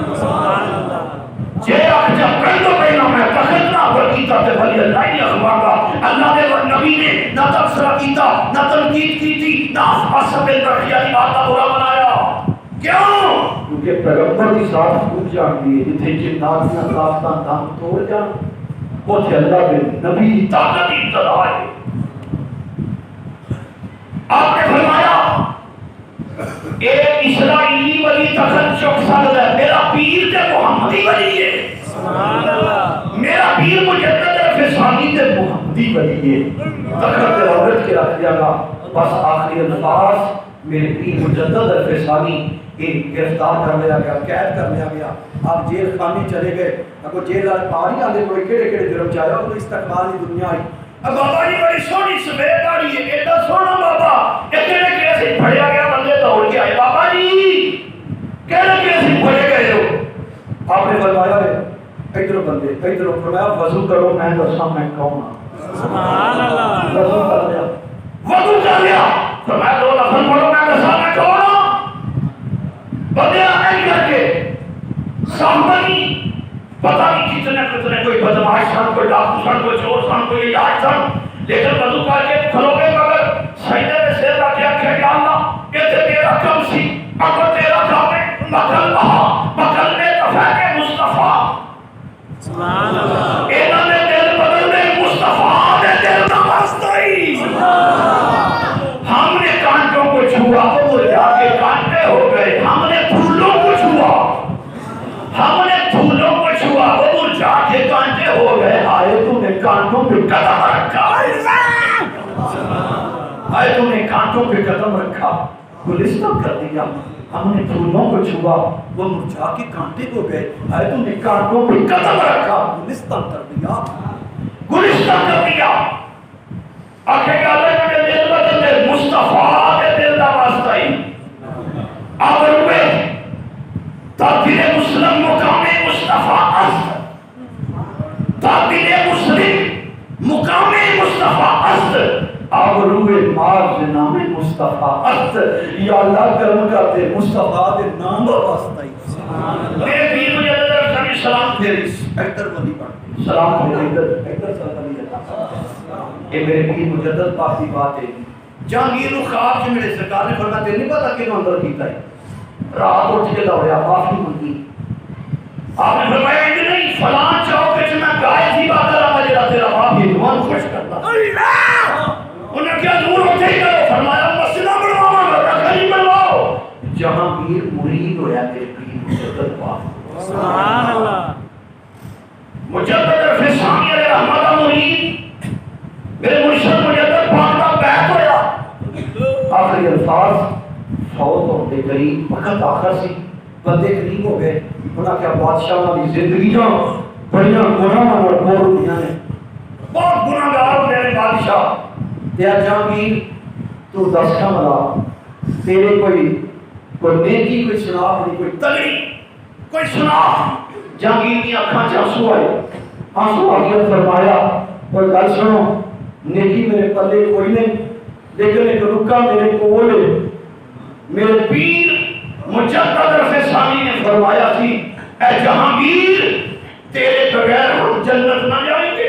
یہ آنکھ جب کر تو پہلے میں تخت نہ پر کیتا تو ولی اللہ ہی نہیں اخوان گا اللہ نے وہ نبی نے نہ تبصرہ کیتا نہ تنقید کی تھی نہ عصب البرخیہ کی بات کا برا بنایا کیوں؟ کیونکہ پیغمبر کی ساتھ خوب جانتی ہے جتھے جنات کی اطلافتان دام توڑ جان وہ تھے اللہ کے نبی کی طاقت ابتدا ہے آپ نے فرمایا ایک اسرائیلی ولی تخت چک سکتا ہے میرا پیر تے محمدی ولی ہے سبحان اللہ میرا پیر مجدد فسانی تے محمدی ولی ہے تخت تے عورت کے رکھ دیا گا بس آخری الفاظ میرے پیر مجدد فسانی گرفتار کر لیا گیا قید کر لیا گیا آپ جیل خانے چلے گئے اگر جیل پاری آگے کوئی کیڑے کیڑے جرم چاہیا تو استقبالی دنیا آئی اب بابا جی بڑی سونی سفید داڑھی ہے ایڈا سونا بابا کہنے کیسے پڑھیا گیا بندے دوڑ کے آئے بابا جی کہنے کیسے پڑھے گئے ہو نے فرمایا ہے ادھر بندے ادھر فرمایا وضو کرو میں دساں میں کون ہاں سبحان اللہ وضو کر لیا فرمایا دو لفظ پڑھو میں دساں میں کون ہاں بندے آئے کر کے سامنے پتہ نہیں کتنے کوئی بدماش سن کوئی ڈاکو سن کوئی چور سن کوئی یاد سن لیکن وضو کر کے کھلو گے مگر سجدے میں سر رکھ کے آخیا یا اللہ یہ تے تیرا کم سی اگر تیرا کام ہے مکل بہا مکل میں تفیق مصطفیٰ سبحان اللہ انہوں نے دل بدلنے مصطفیٰ نے دل نوازدائی ہم نے کانٹوں کو چھوا وہ جا کے کانٹے ہو گئے ہم نے پھولوں کو چھوا ہم نے پھولوں کو چھوا وہ جا کے کانٹے ہو گئے آئے تو نے کانٹوں پہ قدم رکھا آئے تو نے کانٹوں پہ قدم رکھا گلستان کر دیا ہم نے پھولوں کو چھوا وہ مرجھا کے کانٹے ہو گئے آئے تو نے کانٹوں پہ قدم رکھا گلستان کر دیا گلستان کر دیا آخر کہ اللہ نے دل بدل دے مصطفیٰ نے دل دا واسطہ ہی اب روئے تعبیر مسلم مقام مصطفیٰ است تعبیر مسلم مقام مصطفیٰ است اب روئے مارج نام مصطفیٰ است یا اللہ کرم کرتے مصطفیٰ دے نام واسطہ ہی میرے پیر مجدد علیہ السلام پھیریس ایکتر ولی پڑھتے سلام علیکم ایکتر صلی اللہ یہ میرے پیر مجدد پاک کی بات ہے جہانگیر و خواب سے میرے سرکار نے فرمایا تیرے نہیں پتا کہ اندر کیتا ہے رات اٹھ کے دوڑیا معافی منگی آپ نے فرمایا کہ نہیں فلان چوک سے میں گائے تھی بات رہا جڑا تیرا باپ یہ دعا خوش کرتا انہوں نے کیا دور اٹھے ہی کرو فرمایا مسجدہ بنواؤں گا رکھنی بنواؤ جہانگیر مرید ہویا میرے پیر مجدد پاک سبحان اللہ مجدد رفی ثانی علیہ رحمت مرید میرے مرشد مجدد پاک کا بیعت ہویا آخری الفاظ فوت ہوتے قریب وقت آخر سی بندے قریب ہو گئے انہاں کیا بادشاہ والی زندگیاں بڑیاں گناہ اور بور دنیا نے بہت گناہ گار میرے بادشاہ تیرا جہانگیر تو دس کا ملا تیرے کوئی نیکی کوئی سناف نہیں کوئی تگڑی کوئی سناف جہانگیر کی آنکھاں سے آنسو آئے آنسو آگیا فرمایا کوئی گل سنو نیکی میرے پلے کوئی نہیں لیکن ایک رکا میرے کول ہے میرے پیر مجدد رفع ثانی نے فرمایا تھی اے جہانگیر تیرے بغیر ہم جنت نہ جائیں گے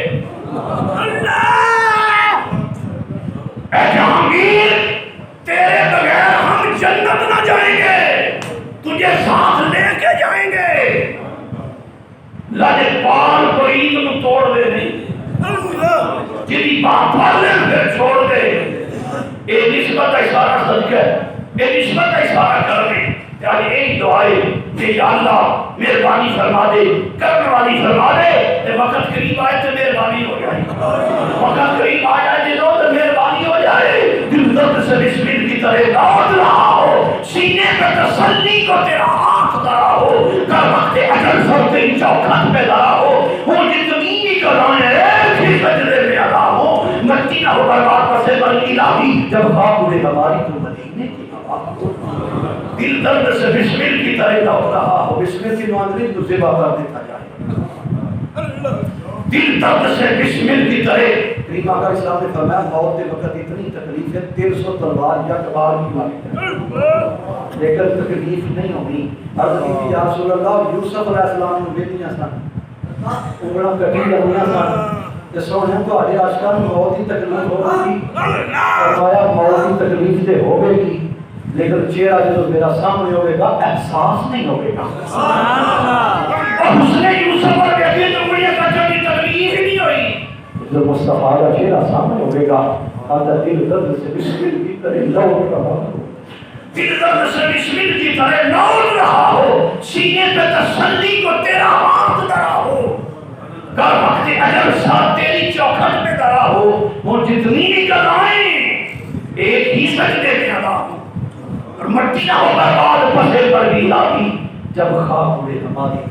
اے جہانگیر تیرے بغیر ہم جنت نہ جائیں گے تجھے ساتھ لے کے جائیں گے لاجے پال کو عید میں توڑ دے نہیں جنہی بات پالے پھر چھوڑ دے اے نسبت اشارہ صدقہ ہے اے نسبت اشارہ کرنے یعنی ایک دعائے کہ یا اللہ مہربانی فرما دے کرنے والی فرما دے تے وقت قریب آئے تو مہربانی ہو جائے وقت قریب آ جائے تو مہربانی ہو جائے دل درد سے بسمل کی طرح لوٹ رہا ہو سینے پہ تسلی کو تیرا ہاتھ دھرا ہو کر وقت اجل سب تیری چوکھٹ پہ دھرا ہو وہ جتنی بھی کرائیں پھر بجلے میں ادا ہو مٹی نہ ہو برباد پر سے بل الہی جب خواب اڑے ہماری تو مدینے کی ہوا ہو دل درد سے بسمل کی طرح لوٹ رہا ہو بسمل کی معاملے کو زبا کر دیتا جائے دل درد سے بسمل کی طرح کریم آقا اسلام نے فرمایا موت کے وقت اتنی تکلیف ہے 300 تلوار یا کبار کی مانی لیکن تکلیف نہیں ہوگی عرض کی یا رسول اللہ یوسف علیہ السلام نے بیٹیاں سن انگڑا کٹی لگیاں سن تے سونے تو آدھے عاشقان موت کی تکلیف ہو گئی فرمایا موت کی تکلیف سے ہو گئی لیکن چہرہ جو میرا سامنے ہوئے گا احساس نہیں ہوئے گا اور اس نے یوسف پر بیٹھے تو مجھے کچھ بھی تکلیف ہی نہیں ہوئی جو مصطفیٰ کا چہرہ سامنے ہوئے گا آدھا دل درد سے بسمل کی طرح لوٹ رہا ہو دل درد سے بسمل کی طرح لوٹ رہا ہو سینے پہ تسلی کو تیرا ہاتھ دھرا ہو کر وقت اجل ساتھ تیری چوکھٹ پہ دھرا ہو وہ جتنی بھی کرائیں ایک ہی سجدے میں ادا ہو اور مٹی نہ ہو برباد پسے پر بھی لاگی جب خواب ہوئے ہماری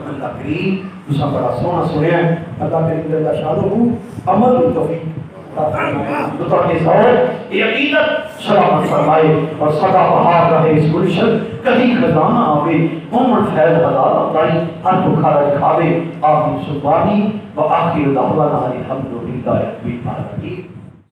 اللہ کریم دوسرا بڑا سونا سنے ہیں اللہ کریم اللہ شاہ ہوں عمل توفیق یہ عقیدت سلامت فرمائے اور سدا بہار رہے اس گلشن کبھی خزانہ آوے عمر فیض حلال اپنائی ہر بخارج کھاوے آمین سبحانی و آخر دعوانا الحمدللہ رب العالمین.